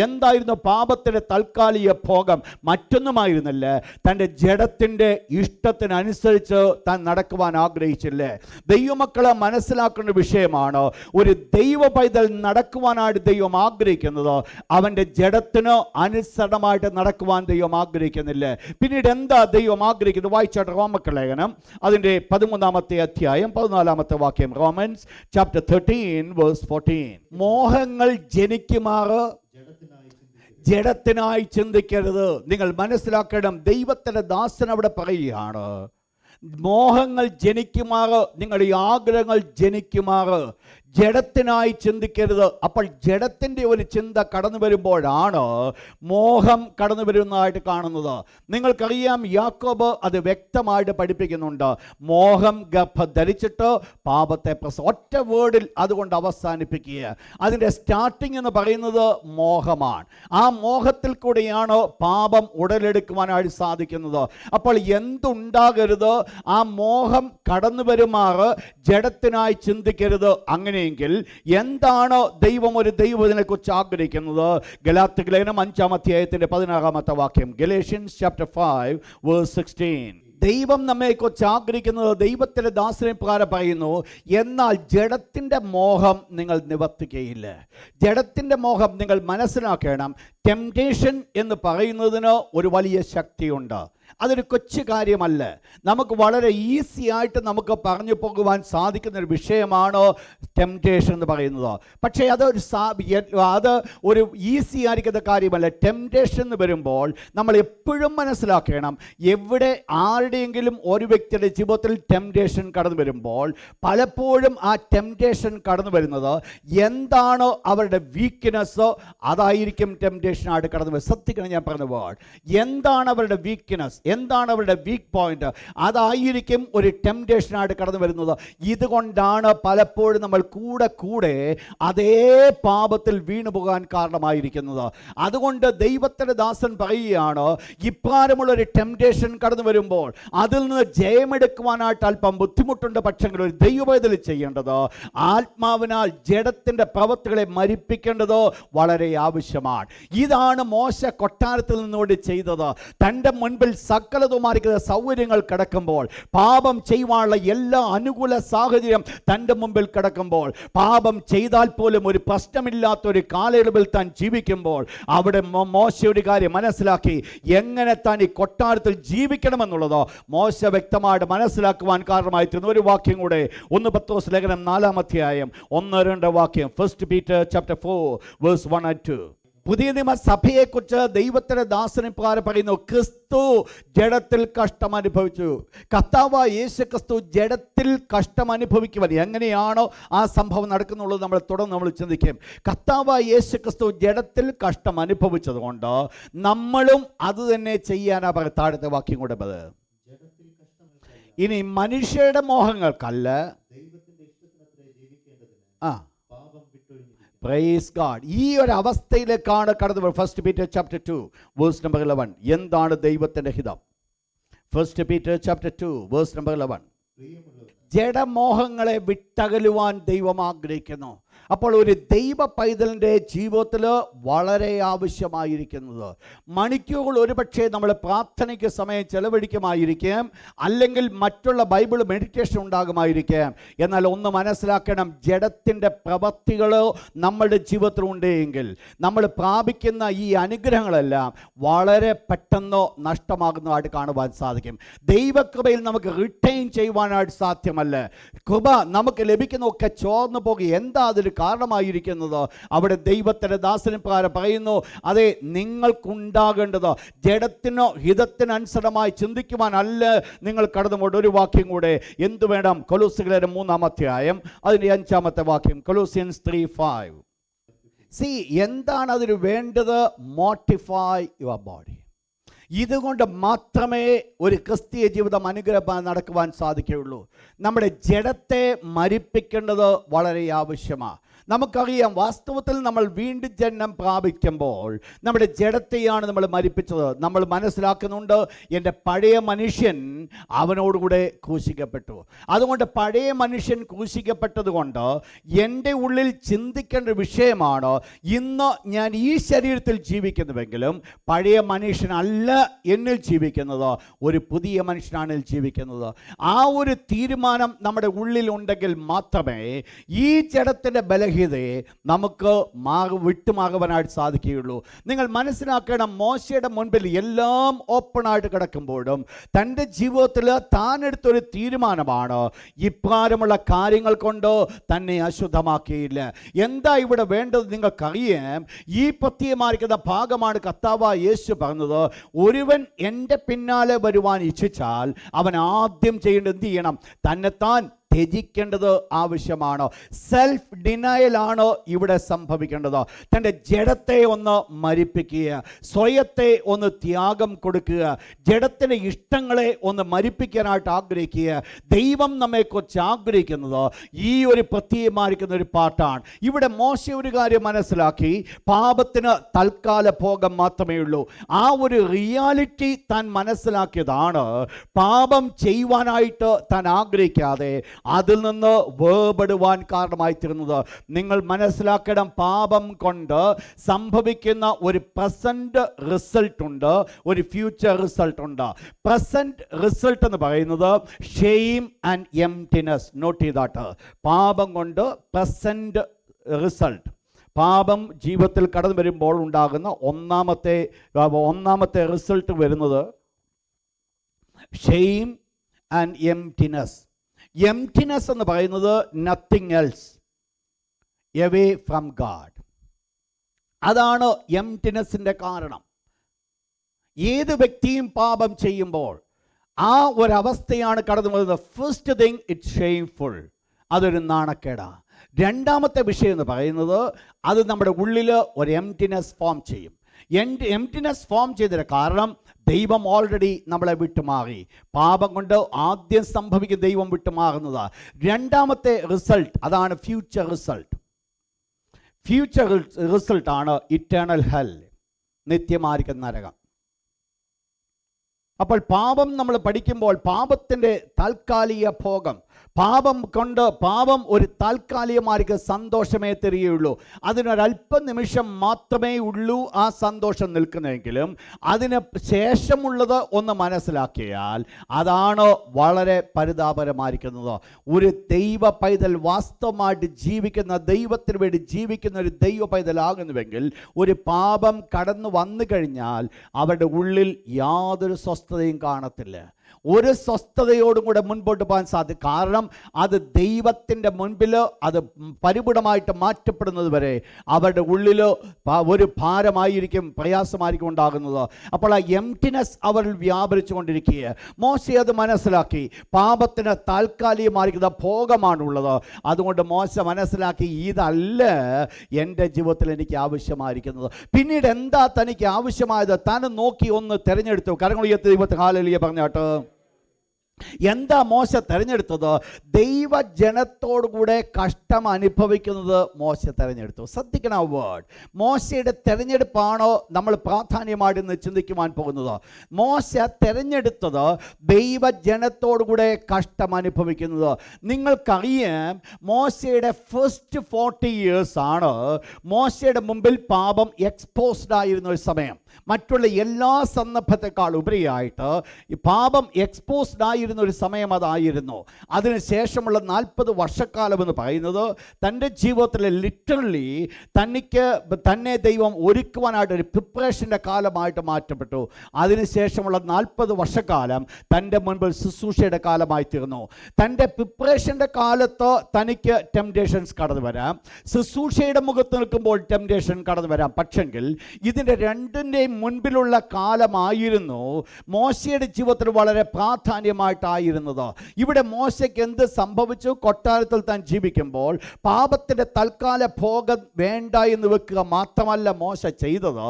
എന്തായിരുന്നു പാപത്തിന്റെ താൽക്കാലിക ഭോഗം? മറ്റൊന്നുമായിരുന്നില്ല, തൻ്റെ ജഡത്തിൻ്റെ ഇഷ്ടത്തിനനുസരിച്ച് താൻ നടക്കുവാൻ ആഗ്രഹിച്ചില്ലേ. ദൈവമക്കളെ മനസ്സിലാക്കേണ്ട വിഷയമാണ്, ഒരു ദൈവ പൈതൽ നടക്കുവാനായിട്ട് ദൈവം ആഗ്രഹിക്കുന്നത് അവൻ്റെ ജഡത്തിന് അനുസരണമായിട്ട് നടക്കുവാൻ ദൈവം ആഗ്രഹിക്കുന്നില്ല. പിന്നീട് എന്താ ദൈവം ആഗ്രഹിക്കുന്നത്? വായിച്ചാട്ട് റോമക്ക ലേഖനം അതിൻ്റെ 13-ാമത്തെ അധ്യായം 14-ാമത്തെ വാക്യം, റോമൻസ് ചാപ്റ്റർ 13 വേഴ്സ് 14. മോഹങ്ങൾ ജനിക്കുമാറ് ജഡത്തിനായി ചിന്തിക്കരുത്. നിങ്ങൾ മനസ്സിലാക്കണം, ദൈവത്തിൻ്റെ ദാസൻ അവിടെ പറയുകയാണ്, മോഹങ്ങൾ ജനിക്കുമാറ്, നിങ്ങളുടെ ആഗ്രഹങ്ങൾ ജനിക്കുമാറ് ജഡത്തിനായി ചിന്തിക്കരുത്. അപ്പോൾ ജഡത്തിൻ്റെ ഒരു ചിന്ത കടന്നു വരുമ്പോഴാണ് മോഹം കടന്നു വരുന്നതായിട്ട് കാണുന്നത്. നിങ്ങൾക്കറിയാം, യാക്കോബ് അത് വ്യക്തമായിട്ട് പഠിപ്പിക്കുന്നുണ്ട്. മോഹം ഗർഭം ധരിച്ചിട്ട് പാപത്തെ ഒറ്റ വേർഡിൽ അതുകൊണ്ട് അവസാനിപ്പിക്കുക. അതിൻ്റെ സ്റ്റാർട്ടിങ് എന്ന് പറയുന്നത് മോഹമാണ്. ആ മോഹത്തിൽ കൂടെയാണ് പാപം ഉടലെടുക്കുവാനായിട്ട് സാധിക്കുന്നത്. അപ്പോൾ എന്തുണ്ടാകരുത്? ആ മോഹം കടന്നു വരുമാറ് ജഡത്തിനായി ചിന്തിക്കരുത്. അങ്ങനെ എങ്കിൽ എന്താണ് ദൈവം ഒരു ദൈവത്തിനെ കുറിച്ച് ആഗ്രഹിക്കുന്നത്? ഗലാത്യ ലേഖനം 5-ാം അധ്യായത്തിന്റെ 16-ാമത്തെ വാക്യം, ഗലേഷ്യൻസ് ചാപ്റ്റർ 5 വേഴ്സ് 16. ദൈവം നമ്മെക്കുറിച്ച് ആഗ്രഹിക്കുന്നത്, ദൈവത്തിൻ്റെ ദാസനെ പ്രകാരം പറയുന്നു, എന്നാൽ ജഡത്തിൻ്റെ മോഹം നിങ്ങൾ നിവർത്തിക്കുകയില്ല. ജഡത്തിൻ്റെ മോഹം നിങ്ങൾ മനസ്സിലാക്കണം. ടെംപ്റ്റേഷൻ എന്ന് പറയുന്നതിന് ഒരു വലിയ ശക്തിയുണ്ട്. അതൊരു കൊച്ചു കാര്യമല്ല. നമുക്ക് വളരെ ഈസി ആയിട്ട് നമുക്ക് പറഞ്ഞു പോകുവാൻ സാധിക്കുന്നൊരു വിഷയമാണ് ടെംപ്റ്റേഷൻ എന്ന് പറയുന്നത്. പക്ഷേ അത് ഒരു ഈസി ആയിരിക്കുന്ന കാര്യമല്ല. ടെംപ്റ്റേഷൻ എന്ന് വരുമ്പോൾ നമ്മൾ എപ്പോഴും മനസ്സിലാക്കണം, എവിടെ ആരുടെയെങ്കിലും ഒരു വ്യക്തിയുടെ ജീവിതത്തിൽ ടെംപ്റ്റേഷൻ കടന്നു വരുമ്പോൾ പലപ്പോഴും ആ ടെംപ്റ്റേഷൻ കടന്നു വരുന്നത് എന്താണോ അവരുടെ വീക്ക്നെസ്, അതായിരിക്കും ടെംപ്റ്റേഷനായിട്ട് കടന്നു വരുന്നത്. ശ്രദ്ധിക്കണം ഞാൻ പറഞ്ഞ വേർഡ്. എന്താണ് അവരുടെ വീക്ക്നെസ്, എന്താണ് അവരുടെ വീക്ക് പോയിന്റ്, അതായിരിക്കും ഒരു ടെംപ്റ്റേഷനായിട്ട് കടന്നു വരുന്നത്. ഇതുകൊണ്ടാണ് പലപ്പോഴും നമ്മൾ കൂടെ അതേ പാപത്തിൽ വീണു പോകാൻ കാരണമായിരിക്കുന്നത്. അതുകൊണ്ട് ദൈവത്തിൻ്റെ ദാസൻ പറയുകയാണ്, ഇപ്രകാരമുള്ളൊരു ടെംപ്റ്റേഷൻ കടന്നു വരുമ്പോൾ അതിൽ നിന്ന് ജയമെടുക്കുവാനായിട്ട് അല്പം ബുദ്ധിമുട്ടുണ്ട്. പക്ഷെങ്കിൽ ഒരു ദൈവവേദന ചെയ്യേണ്ടത് ആത്മാവിനാൽ ജഡത്തിൻ്റെ പ്രവൃത്തികളെ മരിപ്പിക്കേണ്ടത് വളരെ ആവശ്യമാണ്. ഇതാണ് മോശ കൊട്ടാരത്തിൽ നിന്നുകൊണ്ട് ചെയ്തത്. തൻ്റെ മുൻപിൽ സകലതുമായിരിക്കുന്ന സൗകര്യങ്ങൾ കിടക്കുമ്പോൾ, പാപം ചെയ്യുവാനുള്ള എല്ലാ അനുകൂല സാഹചര്യം തൻ്റെ മുമ്പിൽ കിടക്കുമ്പോൾ, പാപം ചെയ്താൽ പോലും ഒരു പ്രശ്നമില്ലാത്തൊരു കാലയളവിൽ താൻ ജീവിക്കുമ്പോൾ, അവിടെ മോശ ഒരു കാര്യം മനസ്സിലാക്കി, എങ്ങനെ താൻ ഈ കൊട്ടാരത്തിൽ ജീവിക്കണമെന്നുള്ളത് മോശ വ്യക്തമായിട്ട് മനസ്സിലാക്കുവാൻ കാരണമായി തീർന്നു. ഒരു വാക്യം കൂടെ, 1 പത്രോസ് ലേഖനം 4-ാം അധ്യായം 1-2 വാക്യം, 1 Peter chapter 4 verse 1 and 2. പുതിയ നിയമസഭയെക്കുറിച്ച് ദൈവത്തിൻ്റെ ദാസൻ പ്രകാരം പറയുന്നു, ക്രിസ്തു ജഡത്തിൽ കഷ്ടം അനുഭവിച്ചു. കർത്താവായ യേശു ക്രിസ്തു ജഡത്തിൽ കഷ്ടം അനുഭവിക്കുവാൻ എങ്ങനെയാണോ ആ സംഭവം നടക്കുന്നുള്ളത് നമ്മൾ ചിന്തിക്കും. കർത്താവായ യേശു ക്രിസ്തു ജഡത്തിൽ കഷ്ടം അനുഭവിച്ചത് കൊണ്ട് നമ്മളും അത് തന്നെ ചെയ്യാനാ പറയുക. താഴത്തെ വാക്യം കൂടെ പത്. ഇനി മനുഷ്യരുടെ മോഹങ്ങൾക്കല്ല, പ്രൈസ് ഗാഡ്, ഈ ഒരു അവസ്ഥയിലേക്കാണ് കടന്നു. 1 Peter chapter 2 verse number 11. എന്താണ് ദൈവത്തിൻ്റെ ഹിതം? 1 Peter chapter 2 verse number 11. ജഡമോഹങ്ങളെ വിട്ടകലുവാൻ ദൈവം ആഗ്രഹിക്കുന്നു. അപ്പോൾ ഒരു ദൈവ പൈതലിൻ്റെ ജീവിതത്തിൽ വളരെ ആവശ്യമായിരിക്കുന്നത്, മണിക്കൂറുകൾ ഒരുപക്ഷെ നമ്മൾ പ്രാർത്ഥനയ്ക്ക് സമയം ചെലവഴിക്കുമായിരിക്കാം, അല്ലെങ്കിൽ മറ്റുള്ള ബൈബിൾ മെഡിറ്റേഷൻ ഉണ്ടാകുമായിരിക്കാം. എന്നാൽ ഒന്ന് മനസ്സിലാക്കണം, ജഡത്തിൻ്റെ പ്രവൃത്തികൾ നമ്മുടെ ജീവിതത്തിൽ ഉണ്ടെങ്കിൽ നമ്മൾ പ്രാപിക്കുന്ന ഈ അനുഗ്രഹങ്ങളെല്ലാം വളരെ പെട്ടെന്ന് നഷ്ടമാകുന്നതായിട്ട് കാണുവാൻ സാധിക്കും. ദൈവകൃപയിൽ നമുക്ക് റിട്ടൈൻ ചെയ്യുവാനായിട്ട് സാധ്യമല്ല. കൃപ നമുക്ക് ലഭിക്കുന്നതൊക്കെ ചോർന്നു പോകുക. എന്താ അതിന് കാരണമായിരിക്കുന്നത്? അവിടെ ദൈവത്തിൻ്റെ ദാസന് പ്രകാരം പറയുന്നു, അതെ, നിങ്ങൾക്കുണ്ടാകേണ്ടത് ജഡത്തിനോ ഹിതത്തിനനുസരമായി ചിന്തിക്കുവാനല്ല നിങ്ങൾ കടന്നുപോകേണ്ട. ഒരു വാക്യം കൂടെ, എന്തു വേണം? കൊലോസ്യരുടെ 3-ാം അധ്യായം അതിൻ്റെ 5-ാമത്തെ വാക്യം, Colossians 3:5. എന്താണ് അതിന് വേണ്ടത്? മോർട്ടിഫൈ യുവർ ബോഡി. ഇതുകൊണ്ട് മാത്രമേ ഒരു ക്രിസ്തീയ ജീവിതം അനുഗ്രഹം നടക്കുവാൻ സാധിക്കുകയുള്ളൂ. നമ്മുടെ ജഡത്തെ മരിപ്പിക്കേണ്ടത് വളരെ ആവശ്യമാണ്. നമുക്കറിയാം, വാസ്തവത്തിൽ നമ്മൾ വീണ്ടും ജന്മം പ്രാപിക്കുമ്പോൾ നമ്മുടെ ജഡത്തെയാണ് നമ്മൾ മരിപ്പിച്ചത്. നമ്മൾ മനസ്സിലാക്കുന്നുണ്ട്, എൻ്റെ പഴയ മനുഷ്യൻ അവനോടുകൂടെ ക്രൂശിക്കപ്പെട്ടു. അതുകൊണ്ട് പഴയ മനുഷ്യൻ ക്രൂശിക്കപ്പെട്ടത് കൊണ്ട് എൻ്റെ ഉള്ളിൽ ചിന്തിക്കേണ്ട വിഷയമാണ്, ഇന്ന് ഞാൻ ഈ ശരീരത്തിൽ ജീവിക്കുന്നുവെങ്കിലും പഴയ മനുഷ്യനല്ല എന്നിൽ ജീവിക്കുന്നത്, ഒരു പുതിയ മനുഷ്യനാണ് ജീവിക്കുന്നത്. ആ ഒരു തീരുമാനം നമ്മുടെ ഉള്ളിലുണ്ടെങ്കിൽ മാത്രമേ ഈ ജഡത്തിൻ്റെ ബലഹീനതയെ നമുക്ക് വിട്ടുമാകുവാനായിട്ട് സാധിക്കുകയുള്ളൂ. നിങ്ങൾ മനസ്സിലാക്കണം, മോശയുടെ മുൻപിൽ എല്ലാം ഓപ്പണായിട്ട് കിടക്കുമ്പോഴും തൻ്റെ ജീവിതത്തിൽ താൻ എടുത്തൊരു തീരുമാനമാണ്, ഇപ്രകാരമുള്ള കാര്യങ്ങൾ കൊണ്ട് തന്നെ അശുദ്ധമാക്കിയില്ല. എന്താ ഇവിടെ വേണ്ടത് നിങ്ങൾക്കറിയാം. ഈ പ്രത്യയമായിരിക്കുന്ന ഭാഗമാണ് കർത്താവായ യേശു പറഞ്ഞത്, ഒരുവൻ എൻ്റെ പിന്നാലെ വരുവാൻ ഇച്ഛിച്ചാൽ അവൻ ആദ്യം ചെയ്യേണ്ടത് എന്ത് ചെയ്യണം? തന്നെത്താൻ ത്യജിക്കേണ്ടത് ആവശ്യമാണ്. സെൽഫ് ഡിനയലാണ് ഇവിടെ സംഭവിക്കേണ്ടത്. തൻ്റെ ജഡത്തെ ഒന്ന് മരിപ്പിക്കുക, സ്വയത്തെ ഒന്ന് ത്യാഗം കൊടുക്കുക, ജഡത്തിൻ്റെ ഇഷ്ടങ്ങളെ ഒന്ന് മരിപ്പിക്കാനായിട്ട് ആഗ്രഹിക്കുക. ദൈവം നമ്മെക്കുറിച്ച് ആഗ്രഹിക്കുന്നത് ഈ ഒരു പ്രത്യയമായിരിക്കുന്ന ഒരു പാട്ടാണ്. ഇവിടെ മോശ ഒരു കാര്യം മനസ്സിലാക്കി, പാപത്തിന് തൽക്കാല ഭോഗം മാത്രമേ ഉള്ളൂ. ആ ഒരു റിയാലിറ്റി താൻ മനസ്സിലാക്കിയതാണ് പാപം ചെയ്യുവാനായിട്ട് താൻ ആഗ്രഹിക്കാതെ അതിൽ നിന്ന് വേർപെടുവാൻ കാരണമായി തീർന്നത്. നിങ്ങൾ മനസ്സിലാക്കണം, പാപം കൊണ്ട് സംഭവിക്കുന്ന ഒരു പ്രസന്റ് റിസൾട്ട് ഉണ്ട്, ഒരു ഫ്യൂച്ചർ റിസൾട്ട് ഉണ്ട്. പ്രസന്റ് റിസൾട്ട് എന്ന് പറയുന്നത് ഷെയിം ആൻഡ് എംപ്റ്റിനെസ്. നോട്ട് ചെയ്താട്ട്, പാപം കൊണ്ട് പ്രസന്റ് റിസൾട്ട്, പാപം ജീവിതത്തിൽ കടന്നു വരുമ്പോൾ ഉണ്ടാകുന്ന ഒന്നാമത്തെ റിസൾട്ട് വരുന്നത് ഷെയിം ആൻഡ് എംപ്റ്റിനെസ്. എംപ്റ്റിനെസ് എന്ന് പറയുന്നത് nothing else away from God. അതാണ് എംപ്റ്റിനെസ്സിൻ്റെ കാരണം. ഏത് വ്യക്തിയും പാപം ചെയ്യുമ്പോൾ ആ ഒരവസ്ഥയാണ് കടന്നു വരുന്നത്. ഫസ്റ്റ് തിങ്, ഇറ്റ്സ് ഷെയിംഫുൾ, അതൊരു നാണക്കേടാണ്. രണ്ടാമത്തെ വിഷയം എന്ന് പറയുന്നത് അത് നമ്മുടെ ഉള്ളിൽ ഒരു എംപ്റ്റിനെസ് ഫോം ചെയ്യും. എംപ്റ്റിനെസ് ഫോം ചെയ്തതിന് കാരണം ദൈവം ഓൾറെഡി നമ്മളെ വിട്ടുമാറി. പാപം കൊണ്ട് ആദ്യം സംഭവിക്കുന്ന ദൈവം വിട്ടുമാറുന്നത്. രണ്ടാമത്തെ റിസൾട്ട് അതാണ് ഫ്യൂച്ചർ റിസൾട്ട്. ഫ്യൂച്ചർ റിസൾട്ടാണ് ഇറ്റേണൽ ഹെൽ, നിത്യമായിരിക്കുന്ന നരകം. അപ്പോൾ പാപം നമ്മൾ പഠിക്കുമ്പോൾ പാപത്തിൻ്റെ താൽക്കാലിക ഭോഗം, പാപം ഒരു താൽക്കാലികമായിരിക്കും സന്തോഷമേ തരികയുള്ളൂ. അതിനൊരല്പം നിമിഷം മാത്രമേ ഉള്ളൂ ആ സന്തോഷം നിൽക്കുന്നതെങ്കിലും അതിന് ശേഷമുള്ളത് ഒന്ന് മനസ്സിലാക്കിയാൽ അതാണ് വളരെ പരിതാപകരമായിരിക്കുന്നത്. ഒരു ദൈവ പൈതൽ വാസ്തവമായിട്ട് ജീവിക്കുന്ന, ദൈവത്തിന് വേണ്ടി ജീവിക്കുന്ന ഒരു ദൈവ പൈതലാകുന്നുവെങ്കിൽ ഒരു പാപം കടന്നു വന്നു കഴിഞ്ഞാൽ അവരുടെ ഉള്ളിൽ യാതൊരു സ്വസ്ഥതയും കാണത്തില്ല. ഒരു സ്വസ്ഥതയോടും കൂടെ മുൻപോട്ട് പോകാൻ സാധിക്കും. കാരണം അത് ദൈവത്തിൻ്റെ മുൻപിൽ അത് പരിപൂർണമായിട്ട് മാറ്റപ്പെടുന്നത് വരെ അവരുടെ ഉള്ളിൽ ഒരു ഭാരമായിരിക്കും, പ്രയാസമായിരിക്കും ഉണ്ടാകുന്നത്. അപ്പോൾ ആ എംപ്റ്റിനെസ് അവരിൽ വ്യാപരിച്ചു കൊണ്ടിരിക്കുക. മോശെ അത് മനസ്സിലാക്കി. പാപത്തിന് താൽക്കാലികമായിരിക്കുന്ന ഭോഗമാണുള്ളത്. അതുകൊണ്ട് മോശ മനസ്സിലാക്കി, ഇതല്ല എൻ്റെ ജീവിതത്തിൽ എനിക്ക് ആവശ്യമായിരിക്കുന്നത്. പിന്നീട് എന്താ തനിക്ക് ആവശ്യമായത് താൻ നോക്കി ഒന്ന് തിരഞ്ഞെടുത്തു. കരങ്ങൾ ഉയർത്തി ദൈവത്തെ ഹല്ലേലൂയ പറഞ്ഞാട്ട് എന്താ മോശ തിരഞ്ഞെടുത്തത്? ദൈവജനത്തോടുകൂടെ കഷ്ടം അനുഭവിക്കുന്നത് മോശ തിരഞ്ഞെടുത്തു. ശ്രദ്ധിക്കണം ആ വേർഡ്. മോശയുടെ തിരഞ്ഞെടുപ്പാണോ നമ്മൾ പ്രാധാന്യമായിട്ട് ചിന്തിക്കുവാൻ പോകുന്നത്? മോശ തിരഞ്ഞെടുത്തത് ദൈവജനത്തോടുകൂടെ കഷ്ടം അനുഭവിക്കുന്നത്. നിങ്ങൾക്കറിയാം, മോശയുടെ ഫസ്റ്റ് 40 years ആണ് മോശയുടെ മുമ്പിൽ പാപം എക്സ്പോസ്ഡ് ആയിരുന്ന ഒരു സമയം. മറ്റുള്ള എല്ലാ സന്ദർഭത്തെക്കാൾ ഉപരിയായിട്ട് ഈ പാപം എക്സ്പോസ്ഡ് ആയിരുന്ന ഒരു സമയം അതായിരുന്നു. അതിനുശേഷമുള്ള 40 വർഷക്കാലം എന്ന് പറയുന്നത് തൻ്റെ ജീവിതത്തിലെ ലിറ്ററലി തന്നെ ദൈവം ഒരുക്കുവാനായിട്ട് ഒരു പ്രിപ്പറേഷൻ്റെ കാലമായിട്ട് മാറ്റപ്പെട്ടു. അതിനുശേഷമുള്ള 40 വർഷക്കാലം തൻ്റെ മുൻപിൽ ശുശ്രൂഷയുടെ കാലമായി തീർന്നു. തൻ്റെ പ്രിപ്പറേഷൻ്റെ കാലത്ത് തനിക്ക് ടെംപ്റ്റേഷൻസ് കടന്നു വരാം, ശുശ്രൂഷയുടെ മുഖത്ത് നിൽക്കുമ്പോൾ ടെംപ്റ്റേഷൻ കടന്നു വരാം. പക്ഷെങ്കിൽ ഇതിൻ്റെ രണ്ടിൻ്റെയും മുൻപിലുള്ള കാലമായിരുന്നു മോശയുടെ ജീവിതത്തിൽ വളരെ പ്രാധാന്യമായിട്ടായിരുന്നത്. ഇവിടെ മോശയ്ക്ക് എന്ത് സംഭവിച്ചു? കൊട്ടാരത്തിൽ താൻ ജീവിക്കുമ്പോൾ പാപത്തിൻ്റെ തൽക്കാല ഭോഗം വേണ്ട എന്ന് വെക്കുക മാത്രമല്ല മോശ ചെയ്തത്,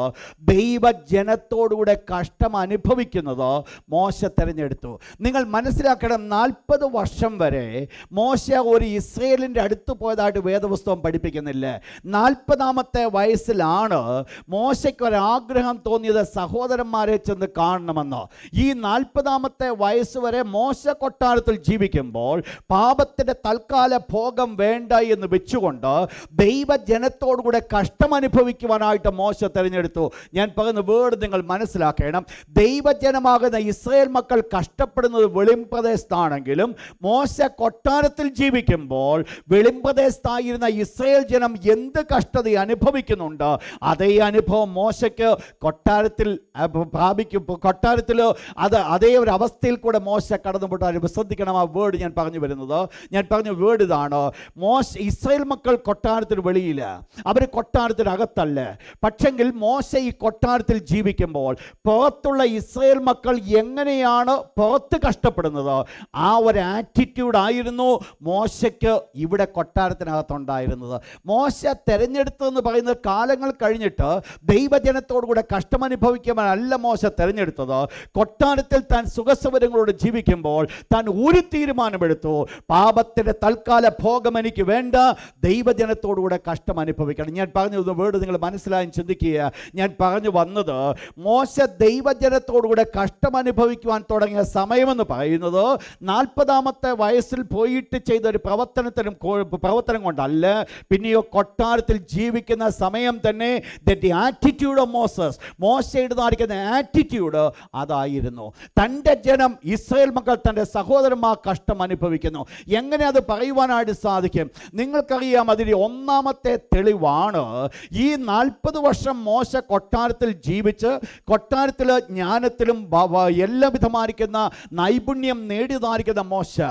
ദൈവജനത്തോടുകൂടെ കഷ്ടം അനുഭവിക്കുന്നത് മോശ തിരഞ്ഞെടുത്തു. നിങ്ങൾ മനസ്സിലാക്കണം, 40 വർഷം വരെ മോശ ഒരു ഇസ്രയേലിൻ്റെ അടുത്ത് പോയതായിട്ട് വേദപുസ്തകം പഠിപ്പിക്കുന്നില്ല. 40ാമത്തെ വയസ്സിലാണ് മോശയ്ക്ക് ഒരാഗ്രഹം തോന്നിയത് സഹോദരന്മാരെ ചെന്ന് കാണണമെന്ന്. ഈ 40ാമത്തെ വയസ്സ് വരെ മോശ കൊട്ടാരത്തിൽ ജീവിക്കുമ്പോൾ പാപത്തിൻ്റെ തൽക്കാല ഭോഗം വേണ്ട എന്ന് വെച്ചുകൊണ്ട് ദൈവജനത്തോടുകൂടെ കഷ്ടം അനുഭവിക്കുവാനായിട്ട് മോശ തിരഞ്ഞെടുത്തു. ഞാൻ പറയുന്ന വേർഡ് നിങ്ങൾ മനസ്സിലാക്കണം. ദൈവജനമാകുന്ന ഇസ്രായേൽ മക്കൾ കഷ്ടപ്പെടുന്നത് വെളിംപ്രദേശത്താണെങ്കിലും മോശ കൊട്ടാരത്തിൽ ജീവിക്കുമ്പോൾ വെളിംപ്രദേശത്തായിരുന്ന ഇസ്രായേൽ ജനം എന്ത് കഷ്ടത അനുഭവിക്കുന്നുണ്ട് അതേ അനുഭവം മോശയ്ക്ക് കൊട്ടാരത്തിൽ അതേ ഒരു അവസ്ഥയിൽ കൂടെ മോശ കടന്നുപോയിട്ട് ശ്രദ്ധിക്കണം. ആ വേർഡ് ഞാൻ പറഞ്ഞു വരുന്നത്, ഞാൻ പറഞ്ഞ വേർഡ് ഇതാണ്. ഇസ്രായേൽ മക്കൾ കൊട്ടാരത്തിന് വെളിയില്ല, അവർ കൊട്ടാരത്തിനകത്തല്ല. പക്ഷെങ്കിൽ മോശ ഈ കൊട്ടാരത്തിൽ ജീവിക്കുമ്പോൾ പുറത്തുള്ള ഇസ്രായേൽ മക്കൾ എങ്ങനെയാണ് പുറത്ത് കഷ്ടപ്പെടുന്നത്, ആ ഒരു ആറ്റിറ്റ്യൂഡായിരുന്നു മോശയ്ക്ക് ഇവിടെ കൊട്ടാരത്തിനകത്തുണ്ടായിരുന്നത്. മോശ തിരഞ്ഞെടുത്തതെന്ന് പറയുന്നത് കാലങ്ങൾ കഴിഞ്ഞിട്ട് ദൈവജനത്തോടുകൂടെ കഷ്ടമനുഭവിക്കുവാനല്ല മോശ തിരഞ്ഞെടുത്തത്. കൊട്ടാരത്തിൽ താൻ സുഖസൗകര്യങ്ങളോട് ജീവിക്കുമ്പോൾ താൻ ഒരു തീരുമാനമെടുത്തു, പാപത്തിൻ്റെ തൽക്കാല ഭോഗം എനിക്ക് വേണ്ട, ദൈവജനത്തോടുകൂടെ കഷ്ടം അനുഭവിക്കണം. ഞാൻ പറഞ്ഞു വേർഡ് നിങ്ങൾ മനസ്സിലായും ചിന്തിക്കുക. ഞാൻ പറഞ്ഞു വന്നത്, മോശ ദൈവജനത്തോടുകൂടെ കഷ്ടം അനുഭവിക്കുവാൻ തുടങ്ങിയ സമയമെന്ന് പറയുന്നത് 40ാമത്തെ വയസ്സിൽ പോയിട്ട് ചെയ്ത ഒരു പ്രവർത്തനം കൊണ്ടല്ല, പിന്നെയോ കൊട്ടാരത്തിൽ ജീവിക്കുന്ന സമയം തന്നെ. ആറ്റിറ്റ്യൂഡ് ഓഫ് മോശയുടെ ആറ്റിറ്റ്യൂഡ് അതായിരുന്നു. തൻ്റെ ജനം ഇസ്രായേൽ മക്കൾ തൻ്റെ സഹോദരന്മാർ കഷ്ടം അനുഭവിക്കുന്നു. എങ്ങനെ അത് പറയുവാനായിട്ട് സാധിക്കും? നിങ്ങൾക്കറിയാം, അതിൻ്റെ ഒന്നാമത്തെ തെളിവാണ് ഈ 40 വർഷം മോശ കൊട്ടാരത്തിൽ ജീവിച്ച് കൊട്ടാരത്തിൽ ജ്ഞാനത്തിലും എല്ലാവിധമായിരിക്കുന്ന നൈപുണ്യം നേടിയതായിരിക്കുന്ന മോശ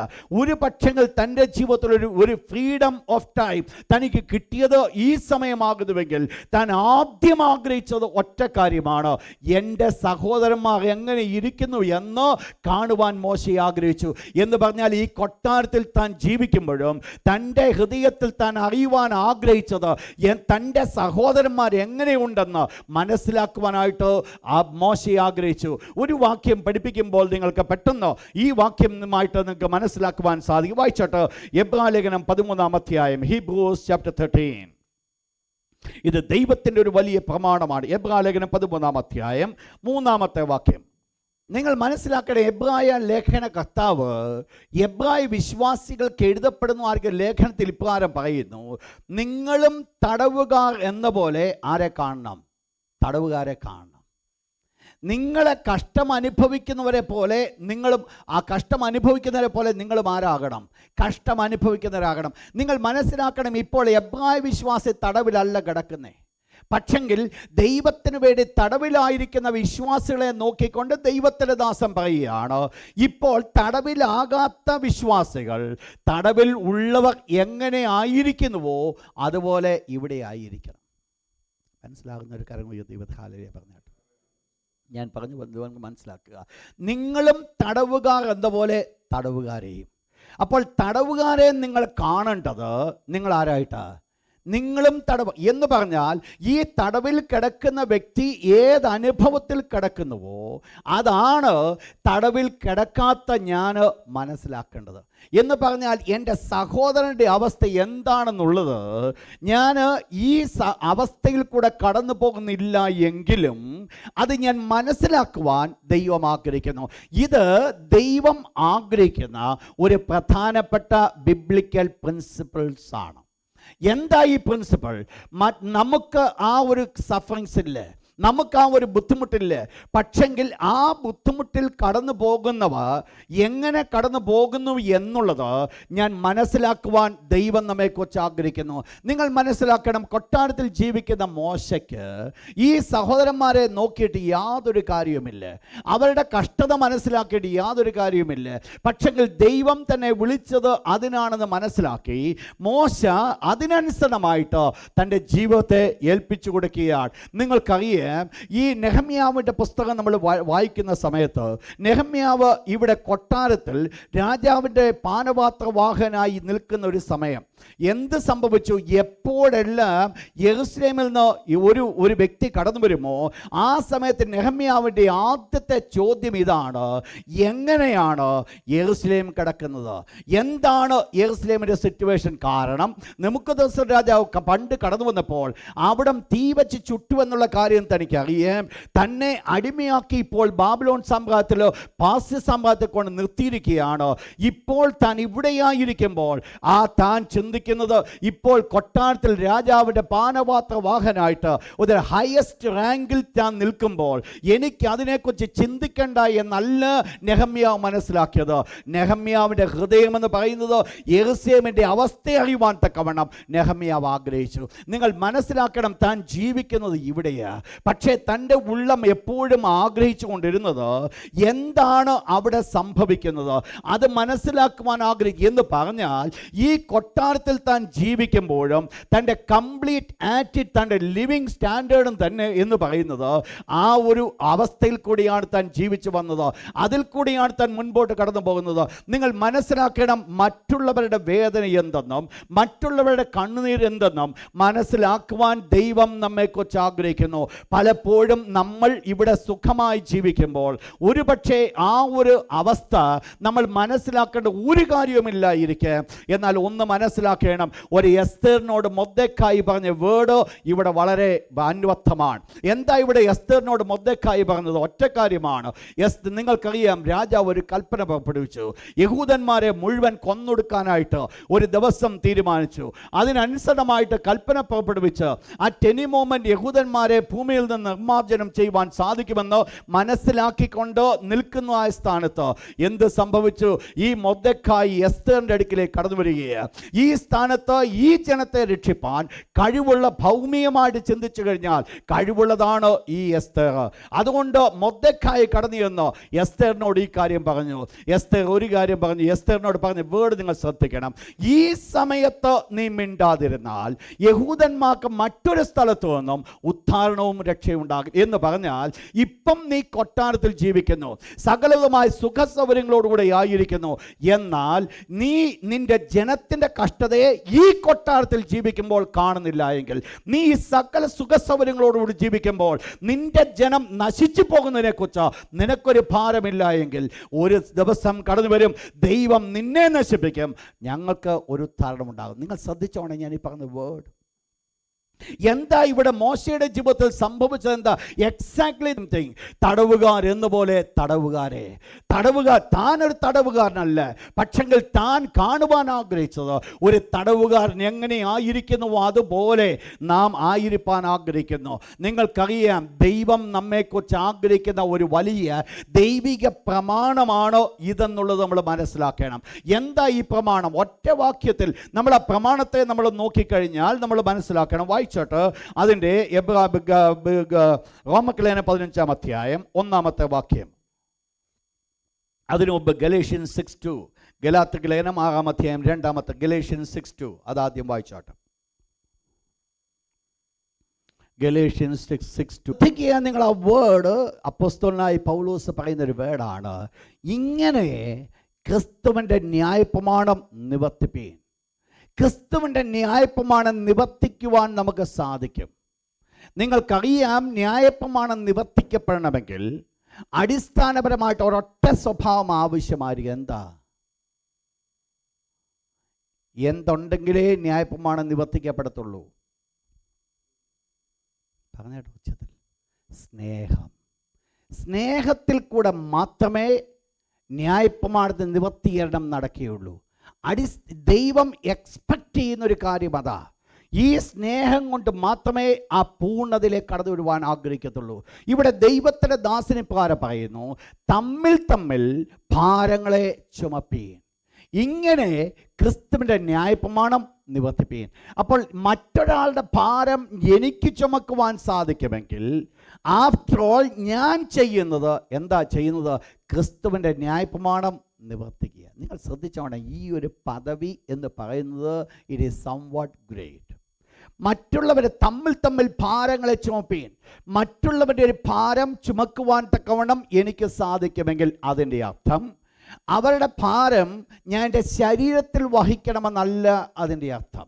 ഒരു പക്ഷെങ്കിൽ തൻ്റെ ജീവിതത്തിൽ ഒരു ഫ്രീഡം ഓഫ് ടൈം തനിക്ക് കിട്ടിയത് ഈ സമയമാകുന്നുവെങ്കിൽ താൻ ആദ്യം ആഗ്രഹിച്ചത് ഒറ്റ കാര്യമാണ്, എൻ്റെ സഹോദരന്മാർ എങ്ങനെ ഇരിക്കുന്നു എന്ന് കാണുവാൻ മോശ ആഗ്രഹിച്ചു. എന്ന് പറഞ്ഞാൽ ഈ കൊട്ടാരത്തിൽ താൻ ജീവിക്കുമ്പോഴും തൻ്റെ ഹൃദയത്തിൽ താൻ അറിയുവാൻ ആഗ്രഹിച്ചത് തൻ്റെ സഹോദരന്മാർ എങ്ങനെയുണ്ടെന്ന് മനസ്സിലാക്കുവാനായിട്ട് മോശ ആഗ്രഹിച്ചു. ഒരു വാക്യം പഠിപ്പിക്കുമ്പോൾ നിങ്ങൾക്ക് പെട്ടെന്ന് ഈ വാക്യമായിട്ട് നിങ്ങൾക്ക് മനസ്സിലാക്കുവാൻ സാധിക്കും. വായിച്ചോട്ട് എബ്രായലേഖനം 13-ാം അധ്യായം, ഹീബ്രൂസ് ചാപ്റ്റർ 13. ഇത് ദൈവത്തിൻ്റെ ഒരു വലിയ പ്രമാണമാണ്. എബ്രായലേഖനം 13-ാം അധ്യായം 3-ാമത്തെ വാക്യം നിങ്ങൾ മനസ്സിലാക്കണേ. എബ്രായ ലേഖന കർത്താവ് എബ്രായ വിശ്വാസികൾക്ക് എഴുതപ്പെടുന്ന ആർക്ക് ലേഖനത്തിൽ ഇപ്രകാരം പറയുന്നു, നിങ്ങളും തടവുകാർ എന്ന പോലെ ആരെ കാണണം? തടവുകാരെ കാണണം. നിങ്ങളെ കഷ്ടം അനുഭവിക്കുന്നവരെ പോലെ നിങ്ങളും ആ കഷ്ടം അനുഭവിക്കുന്നവരെ പോലെ നിങ്ങളും ആരാകണം? കഷ്ടം അനുഭവിക്കുന്നവരാകണം. നിങ്ങൾ മനസ്സിലാക്കണം, ഇപ്പോൾ എബ്രായ വിശ്വാസി തടവിലല്ല കിടക്കുന്നേ. പക്ഷെങ്കിൽ ദൈവത്തിന് വേണ്ടി തടവിലായിരിക്കുന്ന വിശ്വാസികളെ നോക്കിക്കൊണ്ട് ദൈവത്തിൻ്റെ ദാസൻ പറയുകയാണ്, ഇപ്പോൾ തടവിലാകാത്ത വിശ്വാസികൾ തടവിൽ ഉള്ളവർ എങ്ങനെ ആയിരിക്കുന്നുവോ അതുപോലെ ഇവിടെ ആയിരിക്കണം. മനസ്സിലാകുന്ന ഒരു കാര്യം ദൈവഹാലയെ പറഞ്ഞാട്ട് ഞാൻ പറഞ്ഞു വന്നവർക്ക് മനസ്സിലാക്കുക. നിങ്ങളും തടവുകാർ എന്ന പോലെ തടവുകാരെയും. അപ്പോൾ തടവുകാരെ നിങ്ങൾ കാണേണ്ടത് നിങ്ങൾ ആരായിട്ടാ? നിങ്ങളും തടവ് എന്ന് പറഞ്ഞാൽ ഈ തടവിൽ കിടക്കുന്ന വ്യക്തി ഏത് അനുഭവത്തിൽ കിടക്കുന്നുവോ അതാണ് തടവിൽ കിടക്കാത്ത ഞാൻ മനസ്സിലാക്കേണ്ടത്. എന്ന് പറഞ്ഞാൽ എൻ്റെ സഹോദരൻ്റെ അവസ്ഥ എന്താണെന്നുള്ളത് ഞാൻ ഈ അവസ്ഥയിൽ കൂടെ കടന്നു പോകുന്നില്ല എങ്കിലും അത് ഞാൻ മനസ്സിലാക്കുവാൻ ദൈവം ആഗ്രഹിക്കുന്നു. ഇത് ദൈവം ആഗ്രഹിക്കുന്ന ഒരു പ്രധാനപ്പെട്ട ബിബ്ലിക്കൽ പ്രിൻസിപ്പിൾസ് ആണ്. എന്താ ഈ പ്രിൻസിപ്പിൾ? നമുക്ക് ആ ഒരു സഫറിങ്സ് ഇല്ലേ, നമുക്ക് ആ ഒരു ബുദ്ധിമുട്ടില്ല. പക്ഷെങ്കിൽ ആ ബുദ്ധിമുട്ടിൽ കടന്നു പോകുന്നവ എങ്ങനെ കടന്നു പോകുന്നു എന്നുള്ളത് ഞാൻ മനസ്സിലാക്കുവാൻ ദൈവം നമ്മെക്കുറിച്ച് ആഗ്രഹിക്കുന്നു. നിങ്ങൾ മനസ്സിലാക്കണം, കൊട്ടാരത്തിൽ ജീവിക്കുന്ന മോശയ്ക്ക് ഈ സഹോദരന്മാരെ നോക്കിയിട്ട് യാതൊരു കാര്യവുമില്ല, അവരുടെ കഷ്ടത മനസ്സിലാക്കിയിട്ട് യാതൊരു കാര്യവുമില്ല. പക്ഷെങ്കിൽ ദൈവം തന്നെ വിളിച്ചത് അതിനാണെന്ന് മനസ്സിലാക്കി മോശ അതിനനുസരണമായിട്ട് തൻ്റെ ജീവിതത്തെ ഏൽപ്പിച്ചു കൊടുക്കുകയാണ്. നിങ്ങൾക്കറിയാം, ഈ നെഹമ്യാവിൻ്റെ പുസ്തകം നമ്മൾ വായിക്കുന്ന സമയത്ത് നെഹമ്യാവ് ഇവിടെ കൊട്ടാരത്തിൽ രാജാവിൻ്റെ പാനപാത്രവാഹനായി നിൽക്കുന്ന ഒരു സമയം എന്ത് സംഭവിച്ചു? എപ്പോഴെല്ലാം യെരൂശലേമിൽ നിന്ന് ഒരു വ്യക്തി കടന്നു വരുമോ ആ സമയത്ത് നെഹമ്യാവിൻ്റെ ആദ്യത്തെ ചോദ്യം ഇതാണ്, എങ്ങനെയാണ് യെരൂശലേം കിടക്കുന്നത്? എന്താണ് യെരൂശലേമിൻ്റെ സിറ്റുവേഷൻ? കാരണം നെബൂഖദ്നേസർ രാജാവ് പണ്ട് കടന്നു വന്നപ്പോൾ അവിടം തീ വെച്ച് ചുട്ടുവെന്നുള്ള കാര്യം തനിക്കറിയാം. തന്നെ അടിമയാക്കി ഇപ്പോൾ ബാബിലോൺ സാമ്രാജ്യത്തിലോ പാർസ്യ സാമ്രാജ്യത്തെ കൊണ്ട് നിർത്തിയിരിക്കുകയാണ്. ഇപ്പോൾ താൻ ഇവിടെയായിരിക്കുമ്പോൾ താൻ ചിന്തിക്കുന്നത് ഇപ്പോൾ കൊട്ടാരത്തിൽ രാജാവിൻ്റെ പാനപാത്രവാഹനായിട്ട് ഒരു ഹയസ്റ്റ് റാങ്കിൽ താൻ നിൽക്കുമ്പോൾ എനിക്ക് അതിനെക്കുറിച്ച് ചിന്തിക്കേണ്ട എന്നല്ല നെഹമ്യാവ് മനസ്സിലാക്കിയത്. നെഹമ്യാവിൻ്റെ ഹൃദയമെന്ന് പറയുന്നത് യെരൂശലേമിൻ്റെ അവസ്ഥ അറിയുവാൻ തക്കവണ്ണം നെഹമ്യാവ് ആഗ്രഹിച്ചു. നിങ്ങൾ മനസ്സിലാക്കണം, താൻ ജീവിക്കുന്നത് ഇവിടെയാണ്. പക്ഷേ തൻ്റെ ഉള്ളം എപ്പോഴും ആഗ്രഹിച്ചു കൊണ്ടിരുന്നത് എന്താണ് അവിടെ സംഭവിക്കുന്നത് അത് മനസ്സിലാക്കുവാൻ ആഗ്രഹിക്കും. എന്ന് പറഞ്ഞാൽ ഈ കൊട്ടാരത്തിൽ താൻ ജീവിക്കുമ്പോഴും തൻ്റെ കംപ്ലീറ്റ് ആറ്റിറ്റ്യൂഡ്, തൻ്റെ ലിവിങ് സ്റ്റാൻഡേർഡും തന്നെ എന്ന് പറയുന്നത് ആ ഒരു അവസ്ഥയിൽ കൂടിയാണ് താൻ ജീവിച്ചു വന്നത്. അതിൽ കൂടിയാണ് താൻ മുൻപോട്ട് കടന്നു പോകുന്നത്. നിങ്ങൾ മനസ്സിലാക്കണം, മറ്റുള്ളവരുടെ വേദന എന്തെന്നും മറ്റുള്ളവരുടെ കണ്ണുനീർ എന്തെന്നും മനസ്സിലാക്കുവാൻ ദൈവം നമ്മെക്കുറിച്ച് ആഗ്രഹിക്കുന്നു. പലപ്പോഴും നമ്മൾ ഇവിടെ സുഖമായി ജീവിക്കുമ്പോൾ ഒരുപക്ഷെ ആ ഒരു അവസ്ഥ നമ്മൾ മനസ്സിലാക്കേണ്ട ഒരു കാര്യവുമില്ലായിരിക്കെ. എന്നാൽ ഒന്ന് മനസ്സിലാക്കുക, മനസ്സിലാക്കണം, ഒരു എസ്തേറിനോട് മൊർദെഖായി പറഞ്ഞ വേർഡ് ഇവിടെ വളരെ അന്വർത്ഥമാണ്. എന്താ ഇവിടെ എസ്തേറിനോട് മൊർദെഖായി പറഞ്ഞത്? ഒറ്റ കാര്യമാണ്. നിങ്ങൾക്കറിയാം, രാജാവ് ഒരു കൽപ്പന പുറപ്പെടുവിച്ചു. യഹൂദന്മാരെ മുഴുവൻ കൊന്നൊടുക്കാനായിട്ട് ഒരു ദിവസം തീരുമാനിച്ചു. അതിനനുസരണമായിട്ട് കൽപ്പന പുറപ്പെടുവിച്ച് അറ്റ് എനി മോമെന്റ് യഹൂദന്മാരെ ഭൂമിയിൽ നിന്ന് നിർമ്മാർജ്ജനം ചെയ്യുവാൻ സാധിക്കുമെന്ന് മനസ്സിലാക്കിക്കൊണ്ട് നിൽക്കുന്ന ആ സ്ഥാനത്ത് എന്ത് സംഭവിച്ചു? ഈ മൊർദെഖായി എസ്തേറിന്റെ അടുക്കിലേക്ക് കടന്നു വരികയാണ്. ഈ സ്ഥാനത്ത് ഈ ജനത്തെ രക്ഷിപ്പാൻ കഴിവുള്ള, ഭൗമികമായിട്ട് ചിന്തിച്ചു കഴിഞ്ഞാൽ കഴിവുള്ളതാണ് ഈ എസ്തേർ. അതുകൊണ്ട് മൊർദെഖായി കടന്നു ചെന്ന് എസ്തേറിനോട് ഈ കാര്യം പറഞ്ഞു. എസ്തേർ ഒരു കാര്യം പറഞ്ഞു. എസ്തേറിനോട് പറഞ്ഞ വേർഡ് നിങ്ങൾ ശ്രദ്ധിക്കണം. ഈ സമയത്ത് നീ മിണ്ടാതിരുന്നാൽ യഹൂദന്മാർക്ക് മറ്റൊരു സ്ഥലത്ത് നിന്നും ഉദ്ധാരണവും രക്ഷയും ഉണ്ടാകും എന്ന് പറഞ്ഞാൽ, ഇപ്പം നീ കൊട്ടാരത്തിൽ ജീവിക്കുന്നു, സകലവുമായ സുഖ സൗകര്യങ്ങളോടുകൂടെ ആയിരിക്കുന്നു. എന്നാൽ നീ നിന്റെ ജനത്തിൻ്റെ കഷ്ടതയെ ഈ കൊട്ടാരത്തിൽ ജീവിക്കുമ്പോൾ കാണുന്നില്ല എങ്കിൽ, നീ ഈ സകല സുഖ സൗകര്യങ്ങളോടുകൂടി ജീവിക്കുമ്പോൾ നിന്റെ ജനം നശിച്ചു പോകുന്നതിനെ കുറിച്ച് നിനക്കൊരു ഭാരമില്ല എങ്കിൽ, ഒരു ദിവസം കടന്നു വരും, ദൈവം നിന്നെ നശിപ്പിക്കും, ഞങ്ങൾക്ക് ഒരു ഉദ്ധാരണം ഉണ്ടാകും. നിങ്ങൾ ശ്രദ്ധിച്ചോണേ ഞാൻ ഈ പറഞ്ഞ വേർഡ്. എന്താ ഇവിടെ മോശയുടെ ജീവിതത്തിൽ സംഭവിച്ചത്? എന്താ? Exactly thing. തടവുകാർ എന്ന പോലെ തടവുകാരെ, തടവുകാർ, താനൊരു തടവുകാരനല്ല, പക്ഷെങ്കിൽ താൻ കാണുവാൻ ആഗ്രഹിച്ചത് ഒരു തടവുകാരൻ എങ്ങനെ ആയിരിക്കുന്നുവോ അതുപോലെ നാം ആയിരിക്കാൻ ആഗ്രഹിക്കുന്നു. നിങ്ങൾക്കറിയാം, ദൈവം നമ്മെക്കുറിച്ച് ആഗ്രഹിക്കുന്ന ഒരു വലിയ ദൈവിക പ്രമാണമാണ് ഇതെന്നുള്ളത് നമ്മൾ മനസ്സിലാക്കണം. എന്താ ഈ പ്രമാണം? ഒറ്റ വാക്യത്തിൽ നമ്മൾ ആ പ്രമാണത്തെ നമ്മൾ നോക്കിക്കഴിഞ്ഞാൽ നമ്മൾ മനസ്സിലാക്കണം. അതിൻ്റെ റോമക്കലേഖനം 15-ാം അധ്യായം 1-ാമത്തെ വാക്യം. അതിനു മുമ്പ് ഗലേഷ്യൻസ് 6:2, ഗലാത്യർക്ക് ലേഖനം 6-ാം അധ്യായം 2-ാമത്തെ, ഗലേഷ്യൻസ് 6:2 അതാദ്യം വായിച്ചോട്ടെ. ഗലേഷ്യൻസ് 6:2. നിങ്ങൾ ആ വേർഡ് അപ്പോസ്തലനായ പൗലോസ് പറയുന്നൊരു വേർഡാണ്. ഇങ്ങനെ ക്രിസ്തുവിൻ്റെ ന്യായപ്രമാണം നിവർത്തിപ്പീൻ. ക്രിസ്തുവിൻ്റെ ന്യായപ്രമാണം നിവർത്തിക്കുവാൻ നമുക്ക് സാധിക്കും. നിങ്ങൾക്കറിയാം, ന്യായപ്രമാണം നിവർത്തിക്കപ്പെടണമെങ്കിൽ അടിസ്ഥാനപരമായിട്ട് ഒരൊറ്റ സ്വഭാവം ആവശ്യമായിരിക്കും. എന്തുണ്ടെങ്കിലേ ന്യായപ്രമാണം നിവർത്തിക്കപ്പെടത്തുള്ളൂ? പറഞ്ഞേട്ടോ ഉച്ചത്തിൽ. സ്നേഹം. സ്നേഹത്തിൽ കൂടെ മാത്രമേ ന്യായപ്രമാണത്തിന് നിവർത്തീകരണം നടക്കുകയുള്ളൂ. ദൈവം എക്സ്പെക്റ്റ് ചെയ്യുന്നൊരു കാര്യം അതാ. ഈ സ്നേഹം കൊണ്ട് മാത്രമേ ആ പൂർണ്ണതയിലേക്ക് കടന്നു വരുവാൻ ആഗ്രഹിക്കത്തുള്ളൂ. ഇവിടെ ദൈവത്തിൻ്റെ ദാസന് പ്രകാരം പറയുന്നു, തമ്മിൽ ഭാരങ്ങളെ ചുമപ്പീൻ. ഇങ്ങനെ ക്രിസ്തുവിൻ്റെ ന്യായപ്രമാണം നിവർത്തിപ്പീൻ. അപ്പോൾ മറ്റൊരാളുടെ ഭാരം എനിക്ക് ചുമക്കുവാൻ സാധിക്കുമെങ്കിൽ, ആഫ്റ്റർ ഓൾ ഞാൻ ചെയ്യുന്നത് എന്താ ചെയ്യുന്നത്? ക്രിസ്തുവിൻ്റെ ന്യായപ്രമാണം നിവർത്തിക്കുക. നിങ്ങൾ ശ്രദ്ധിച്ചോണം, ഈ ഒരു പദവി എന്ന് പറയുന്നത് ഇറ്റ് ഈസ് സംവാട്ട് ഗ്രേറ്റ്. മറ്റുള്ളവരെ തമ്മിൽ ഭാരങ്ങളെ ചുമപ്പീൻ. മറ്റുള്ളവരുടെ ഒരു ഭാരം ചുമക്കുവാൻ തക്കവണ്ണം എനിക്ക് സാധിക്കുമെങ്കിൽ അതിൻ്റെ അർത്ഥം അവരുടെ ഭാരം ഞാൻ എൻ്റെ ശരീരത്തിൽ വഹിക്കണമെന്നല്ല അതിൻ്റെ അർത്ഥം.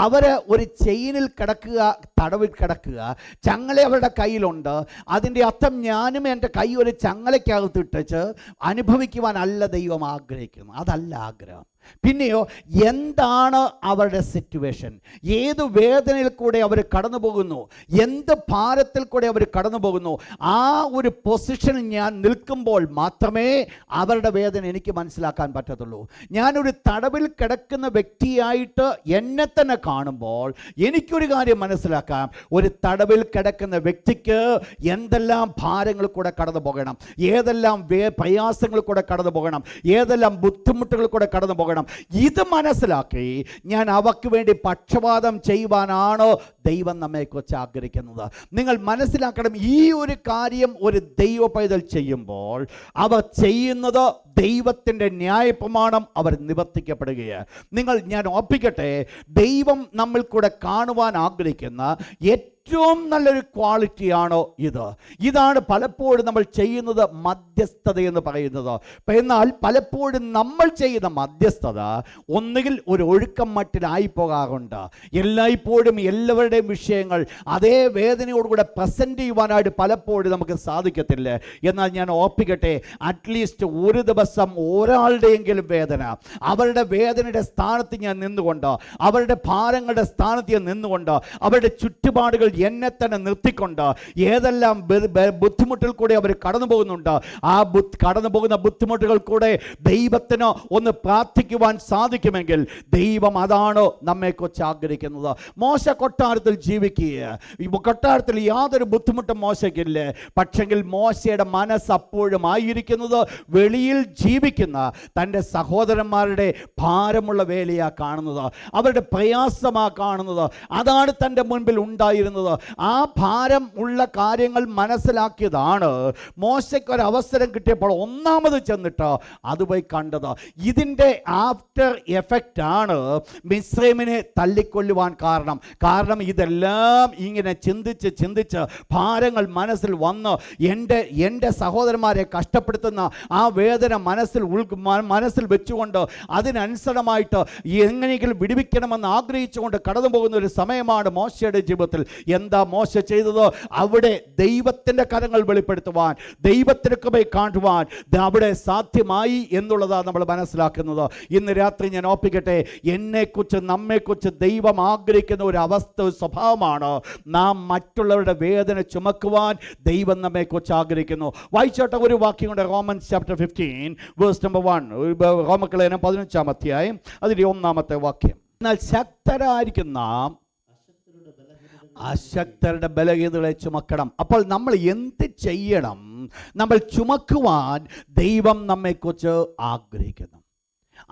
അവർ ഒരു ചെയിനിൽ കിടക്കുക, തടവിൽ കിടക്കുക, ചങ്ങല അവരുടെ കയ്യിലുണ്ട്. അതിൻ്റെ അർത്ഥം ഞാനും എൻ്റെ കൈ ഒരു ചങ്ങലയ്ക്കകത്തിട്ടച്ച് അനുഭവിക്കുവാനല്ല ദൈവം ആഗ്രഹിക്കുന്നു. അതല്ല ആഗ്രഹം. പിന്നെയോ, എന്താണ് അവരുടെ സിറ്റുവേഷൻ? ഏത് വേദനയിൽ കൂടെ അവർ കടന്നു പോകുന്നു, എന്ത് ഭാരത്തിൽ കൂടെ അവർ കടന്നു പോകുന്നു, ആ ഒരു പൊസിഷനിൽ ഞാൻ നിൽക്കുമ്പോൾ മാത്രമേ അവരുടെ വേദന എനിക്ക് മനസ്സിലാക്കാൻ പറ്റത്തുള്ളൂ. ഞാനൊരു തടവിൽ കിടക്കുന്ന വ്യക്തിയായിട്ട് എന്നെ തന്നെ കാണുമ്പോൾ എനിക്കൊരു കാര്യം മനസ്സിലാക്കാം. ഒരു തടവിൽ കിടക്കുന്ന വ്യക്തിക്ക് എന്തെല്ലാം ഭാരങ്ങൾ കൂടെ കടന്നു പോകണം, ഏതെല്ലാം പ്രയാസങ്ങൾ കൂടെ കടന്നു പോകണം, ഏതെല്ലാം ബുദ്ധിമുട്ടുകൾ കൂടെ കടന്നു പോകണം. ഇത് മനസ്സിലാക്കി ഞാൻ അവർക്ക് വേണ്ടി പക്ഷപാതം ചെയ്യുവാനാണ് ദൈവം നമ്മെക്കുറിച്ച് ആഗ്രഹിക്കുന്നത്. നിങ്ങൾ മനസ്സിലാക്കണം, ഈ ഒരു കാര്യം ഒരു ദൈവ പൈതൽ ചെയ്യുമ്പോൾ അവർ ചെയ്യുന്നത് ദൈവത്തിൻ്റെ ന്യായപ്രമാണം അവർ നിവർത്തിക്കപ്പെടുകയാണ്. ഞാൻ ഓർപ്പിക്കട്ടെ, ദൈവം നമ്മിൽ കൂടെ കാണുവാൻ ആഗ്രഹിക്കുന്ന ഏറ്റവും നല്ലൊരു ക്വാളിറ്റിയാണോ ഇത്? ഇതാണ് പലപ്പോഴും നമ്മൾ ചെയ്യുന്നത് മധ്യസ്ഥത എന്ന് പറയുന്നത്. എന്നാൽ പലപ്പോഴും നമ്മൾ ചെയ്യുന്ന മധ്യസ്ഥത ഒന്നുകിൽ ഒരു ഒഴുക്കം മട്ടിലായി പോകാറുണ്ട്. എല്ലായ്പ്പോഴും എല്ലാവരുടെയും വിഷയങ്ങൾ അതേ വേദനയോടുകൂടെ പ്രസൻറ്റ് ചെയ്യുവാനായിട്ട് പലപ്പോഴും നമുക്ക് സാധിക്കത്തില്ല. എന്നാൽ ഞാൻ ഓർപ്പിക്കട്ടെ, അറ്റ്ലീസ്റ്റ് ഒരു ദിവസം ഒരാളുടെയെങ്കിലും വേദന, അവരുടെ വേദനയുടെ സ്ഥാനത്ത് ഞാൻ നിന്നുകൊണ്ട്, അവരുടെ ഭാരങ്ങളുടെ സ്ഥാനത്ത് ഞാൻ നിന്നുകൊണ്ട്, അവരുടെ ചുറ്റുപാടുകൾ എന്നെ തന്നെ നിർത്തിക്കൊണ്ട് ഏതെല്ലാം ബുദ്ധിമുട്ടിൽ കൂടെ അവർ കടന്നു പോകുന്നുണ്ട്, ആ കടന്നു പോകുന്ന ബുദ്ധിമുട്ടുകൾ കൂടെ ദൈവത്തിന് ഒന്ന് പ്രാർത്ഥിക്കുവാൻ സാധിക്കുമെങ്കിൽ ദൈവം അതാണ് നമ്മെക്കുറിച്ച് ആഗ്രഹിക്കുന്നത്. മോശ കൊട്ടാരത്തിൽ ജീവിക്കുക, കൊട്ടാരത്തിൽ യാതൊരു ബുദ്ധിമുട്ടും മോശയ്ക്കില്ല. പക്ഷെങ്കിൽ മോശയുടെ മനസ്സ് അപ്പോഴും ആയിരിക്കുന്നത് വെളിയിൽ ജീവിക്കുന്ന തൻ്റെ സഹോദരന്മാരുടെ ഭാരമുള്ള വേലയാ കാണുന്നത്, അവരുടെ പ്രയാസമാ കാണുന്നത്. അതാണ് തൻ്റെ മുൻപിൽ ഉണ്ടായിരുന്നത്. ആ ഭാരം ഉള്ള കാര്യങ്ങൾ മനസ്സിലാക്കിയതാണ് മോശയ്ക്കൊരവസരം കിട്ടിയപ്പോൾ ഒന്നാമത് ചെന്നിട്ട് അത് പോയി കണ്ടത്. ഇതിൻ്റെ ആഫ്റ്റർ എഫക്റ്റ് ആണ് മിസ്രൈമിനെ തള്ളിക്കൊല്ലുവാൻ കാരണം ഇതെല്ലാം ഇങ്ങനെ ചിന്തിച്ച് ഭാരങ്ങൾ മനസ്സിൽ വന്ന് എൻ്റെ സഹോദരന്മാരെ കഷ്ടപ്പെടുത്തുന്ന ആ വേദന മനസ്സിൽ വെച്ചുകൊണ്ട് അതിനനുസരണമായിട്ട് എങ്ങനെയെങ്കിലും വിടുവിക്കണമെന്ന് ആഗ്രഹിച്ചുകൊണ്ട് കടന്നു പോകുന്ന ഒരു സമയമാണ് മോശയുടെ ജീവിതത്തിൽ. എന്താ മോശ ചെയ്തത്? അവിടെ ദൈവത്തിൻ്റെ കരങ്ങൾ വെളിപ്പെടുത്തുവാൻ, ദൈവത്തിന് കൃപ കാണുവാൻ അവിടെ സാധ്യമായി എന്നുള്ളതാണ് നമ്മൾ മനസ്സിലാക്കുന്നത്. ഇന്ന് രാത്രി ഞാൻ ഓർപ്പിക്കട്ടെ, എന്നെക്കുറിച്ച് നമ്മെക്കുറിച്ച് ദൈവം ആഗ്രഹിക്കുന്ന ഒരു അവസ്ഥ, സ്വഭാവമാണ് നാം മറ്റുള്ളവരുടെ വേദന ചുമക്കുവാൻ ദൈവം നമ്മെക്കുറിച്ച് ആഗ്രഹിക്കുന്നു. വായിച്ചോട്ടെ ഒരു വാക്യം കൊണ്ട്, റോമൻസ് ചാപ്റ്റർ 15 വേഴ്സ് നമ്പർ 1, റോമലേഖനം 15-ാം അധ്യായം അതിൻ്റെ 1-ാമത്തെ വാക്യം. എന്നാൽ ശക്തരായിരിക്കും നാം അശക്തരുടെ ബലഹീനതകളെ ചുമക്കണം. അപ്പോൾ നമ്മൾ എന്ത് ചെയ്യണം? നമ്മൾ ചുമക്കുവാൻ ദൈവം നമ്മെക്കുറിച്ച് ആഗ്രഹിക്കുന്നു.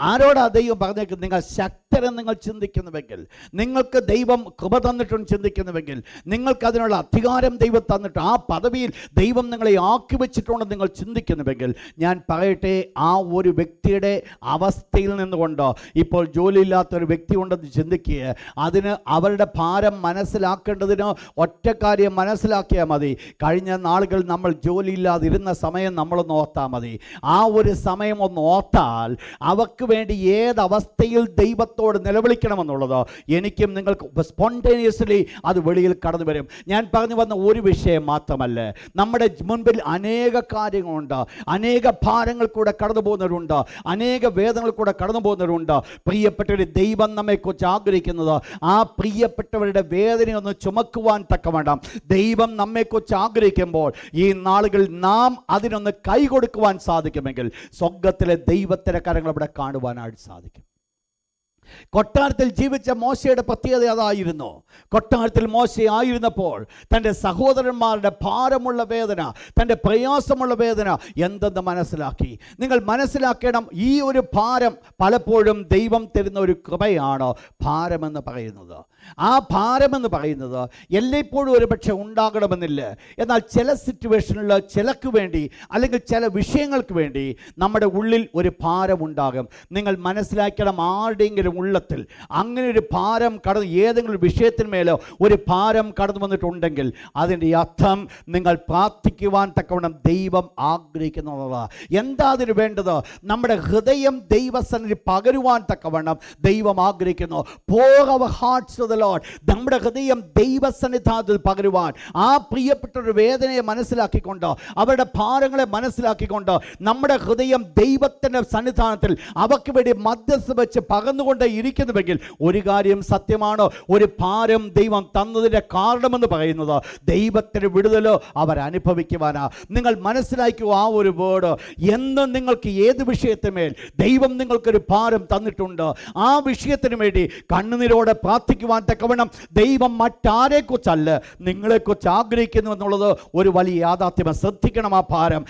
ആരോടാ ദൈവം പറഞ്ഞേക്കുന്നത്? നിങ്ങൾ ശക്തരെന്ന് നിങ്ങൾ ചിന്തിക്കുന്നുവെങ്കിൽ, നിങ്ങൾക്ക് ദൈവം കൃപ തന്നിട്ടുണ്ട് ചിന്തിക്കുന്നുവെങ്കിൽ, നിങ്ങൾക്ക് അതിനുള്ള അധികാരം ദൈവം തന്നിട്ട് ആ പദവിയിൽ ദൈവം നിങ്ങളെ ആക്കി വെച്ചിട്ടുണ്ടെന്ന് നിങ്ങൾ ചിന്തിക്കുന്നുവെങ്കിൽ, ഞാൻ പറയട്ടെ, ആ ഒരു വ്യക്തിയുടെ അവസ്ഥയിൽ നിന്നുകൊണ്ട്, ഇപ്പോൾ ജോലിയില്ലാത്തൊരു വ്യക്തി ഉണ്ടെന്ന് ചിന്തിക്കുക, അതിന് അവരുടെ ഭാരം മനസ്സിലാക്കേണ്ടതിന് ഒറ്റ കാര്യം മനസ്സിലാക്കിയാൽ മതി. കഴിഞ്ഞ നാളുകൾ നമ്മൾ ജോലിയില്ലാതിരുന്ന സമയം നമ്മളൊന്ന് ഓർത്താൽ മതി. ആ ഒരു സമയം ഒന്ന് ഓർത്താൽ അവർക്ക് വേണ്ടി ഏതവസ്ഥയിൽ ദൈവത്തോട് നിലവിളിക്കണമെന്നുള്ളത് എനിക്കും നിങ്ങൾക്ക് സ്പോണ്ടേനിയസ്ലി അത് വെളിയിൽ കടന്നു വരും. ഞാൻ പറഞ്ഞു വന്ന ഒരു വിഷയം മാത്രമല്ല, നമ്മുടെ മുൻപിൽ അനേക കാര്യങ്ങളുണ്ട്, അനേക ഭാരങ്ങൾ കൂടെ കടന്നു പോകുന്നവരുണ്ട്, അനേക വേദനകൾ കൂടെ കടന്നു പോകുന്നവരുണ്ട്. പ്രിയപ്പെട്ടവർ, ദൈവം നമ്മെക്കുറിച്ച് ആഗ്രഹിക്കുന്നത് ആ പ്രിയപ്പെട്ടവരുടെ വേദനയൊന്ന് ചുമക്കുവാൻ തക്കവേണ്ട ദൈവം നമ്മെക്കുറിച്ച് ആഗ്രഹിക്കുമ്പോൾ ഈ നാളുകളിൽ നാം അതിനൊന്ന് കൈ കൊടുക്കുവാൻ സാധിക്കുമെങ്കിൽ സ്വർഗത്തിലെ ദൈവത്തിൻ്റെ കരങ്ങൾ ഇവിടെ കാണുവാനായിട്ട് സാധിക്കും. കൊട്ടാരത്തിൽ ജീവിച്ച മോശയുടെ പ്രത്യേകത അതായിരുന്നു. കൊട്ടാരത്തിൽ മോശ ആയിരുന്നപ്പോൾ തൻ്റെ സഹോദരന്മാരുടെ ഭാരമുള്ള വേദന, തൻ്റെ പ്രയാസമുള്ള വേദന എന്തെന്ന് മനസ്സിലാക്കി. നിങ്ങൾ മനസ്സിലാക്കണം, ഈ ഒരു ഭാരം പലപ്പോഴും ദൈവം തരുന്ന ഒരു കൃപയാണ് ഭാരമെന്ന് പറയുന്നത്. ആ ഭാരമെന്ന് പറയുന്നത് എല്ലായ്പ്പോഴും ഒരു പക്ഷേ ഉണ്ടാകണമെന്നില്ല. എന്നാൽ ചില സിറ്റുവേഷനിൽ ചിലക്ക് വേണ്ടി അല്ലെങ്കിൽ ചില വിഷയങ്ങൾക്ക് വേണ്ടി നമ്മുടെ ഉള്ളിൽ ഒരു ഭാരമുണ്ടാകും. നിങ്ങൾ മനസ്സിലാക്കണം, ആരുടെയെങ്കിലും ഉള്ളത്തിൽ അങ്ങനെ ഒരു ഭാരം ഏതെങ്കിലും വിഷയത്തിന്മേലോ ഒരു ഭാരം കടന്നു വന്നിട്ടുണ്ടെങ്കിൽ അതിൻ്റെ അർത്ഥം നിങ്ങൾ പ്രാർത്ഥിക്കുവാൻ തക്കവണ്ണം ദൈവം ആഗ്രഹിക്കുന്നതാണ്. എന്താ അതിന് വേണ്ടത്? നമ്മുടെ ഹൃദയം ദൈവസന്നിധി പകരുവാൻ തക്കവണ്ണം ദൈവം ആഗ്രഹിക്കുന്നു. pour our hearts to the Lord. നമ്മുടെ ഹൃദയം ദൈവസന്നിധാനത്തിൽ പകരുവാൻ, ആ പ്രിയപ്പെട്ടൊരു വേദനയെ മനസ്സിലാക്കിക്കൊണ്ട്, അവരുടെ ഭാരങ്ങളെ മനസ്സിലാക്കിക്കൊണ്ട് നമ്മുടെ ഹൃദയം ദൈവത്തിൻ്റെ സന്നിധാനത്തിൽ അവർക്ക് വേണ്ടി മധ്യസ്ഥ വെച്ച് പകർന്നുകൊണ്ട് ഇരിക്കുന്നുവെങ്കിൽ ഒരു കാര്യം സത്യമാണ്, ഒരു ഭാരം ദൈവം തന്നതിൻ്റെ കാരണമെന്ന് പറയുന്നത് ദൈവത്തിന് വിടുതൽ അവർ അനുഭവിക്കുവാനാ. നിങ്ങൾ മനസ്സിലാക്കുക ആ ഒരു വേർഡ്. എന്നും നിങ്ങൾക്ക് ഏത് വിഷയത്തിന്മേൽ ദൈവം നിങ്ങൾക്കൊരു ഭാരം തന്നിട്ടുണ്ട്, ആ വിഷയത്തിന് വേണ്ടി കണ്ണുനീരോടെ പ്രാർത്ഥിക്കുവാൻ തക്കവണ്ണം ദൈവം മറ്റാരെക്കുറിച്ചല്ല നിങ്ങളെക്കുറിച്ച് ആഗ്രഹിക്കുന്നു എന്നുള്ളത് ഒരു വലിയ യാഥാർത്ഥ്യം. ശ്രദ്ധിക്കണം ആ ഭാരം,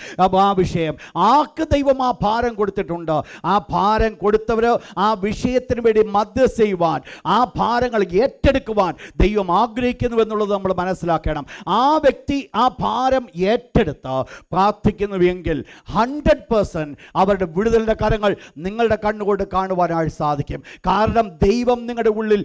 ആ വിഷയം. ആർക്ക് ദൈവം ആ ഭാരം കൊടുത്തിട്ടുണ്ട്, ആ ഭാരം കൊടുത്തവർ ആ വിഷയത്തിന് വേണ്ടി മധ്യസ്ഥ ചെയ്യുവാൻ, ആ ഭാരങ്ങൾ ഏറ്റെടുക്കുവാൻ ദൈവം ആഗ്രഹിക്കുന്നു എന്നുള്ളത് നമ്മൾ മനസ്സിലാക്കണം. ആ വ്യക്തി ആ ഭാരം ഏറ്റെടുത്ത് പ്രാർത്ഥിക്കുന്നുവെങ്കിൽ 100% അവരുടെ വിടുതലിൻ്റെ കരങ്ങൾ നിങ്ങളുടെ കണ്ണുകൊണ്ട് കാണുവാനായി സാധിക്കും. കാരണം ദൈവം നിങ്ങളുടെ ഉള്ളിൽ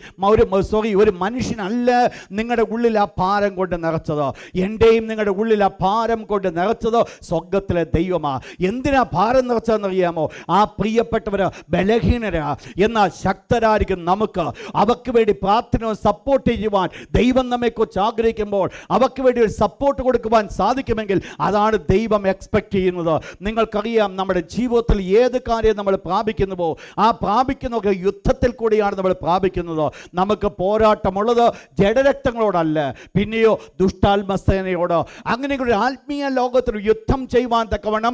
ഒരു മനുഷ്യനല്ല നിങ്ങളുടെ ഉള്ളിൽ ആ ഭാരം കൊണ്ട് നിറച്ചത്. എൻ്റെയും നിങ്ങളുടെ ഉള്ളിൽ ആ ഭാരം കൊണ്ട് നിറച്ചത് സ്വർഗത്തിലെ ദൈവമാ. എന്തിനാ ഭാരം നിറച്ചതെന്നറിയാമോ? ആ പ്രിയപ്പെട്ടവർ ബലഹീനരാ, എന്നാൽ ശക്തരായിരിക്കും നമുക്ക്. അവർക്ക് വേണ്ടി പ്രാർത്ഥന സപ്പോർട്ട് ചെയ്യുവാൻ ദൈവം നമ്മെക്കുറിച്ച് ആഗ്രഹിക്കുമ്പോൾ അവർക്ക് വേണ്ടി ഒരു സപ്പോർട്ട് കൊടുക്കുവാൻ സാധിക്കുമെങ്കിൽ അതാണ് ദൈവം എക്സ്പെക്റ്റ് ചെയ്യുന്നത്. നിങ്ങൾക്കറിയാം, നമ്മുടെ ജീവിതത്തിൽ ഏത് കാര്യം നമ്മൾ പ്രാപിക്കുന്നുവോ ആ പ്രാപിക്കുന്ന യുദ്ധത്തിൽ കൂടിയാണ് നമ്മൾ പ്രാപിക്കുന്നത്. നമുക്ക് പോരാട്ടമുള്ളത് ജഡരക്തങ്ങളോടല്ല, പിന്നെയോ ദുഷ്ടാത്മസേനയോട്. അങ്ങനെ ഒരു ആത്മീയ ലോകത്തിൽ യുദ്ധം ചെയ്യുവാൻ തക്കവണ്ണം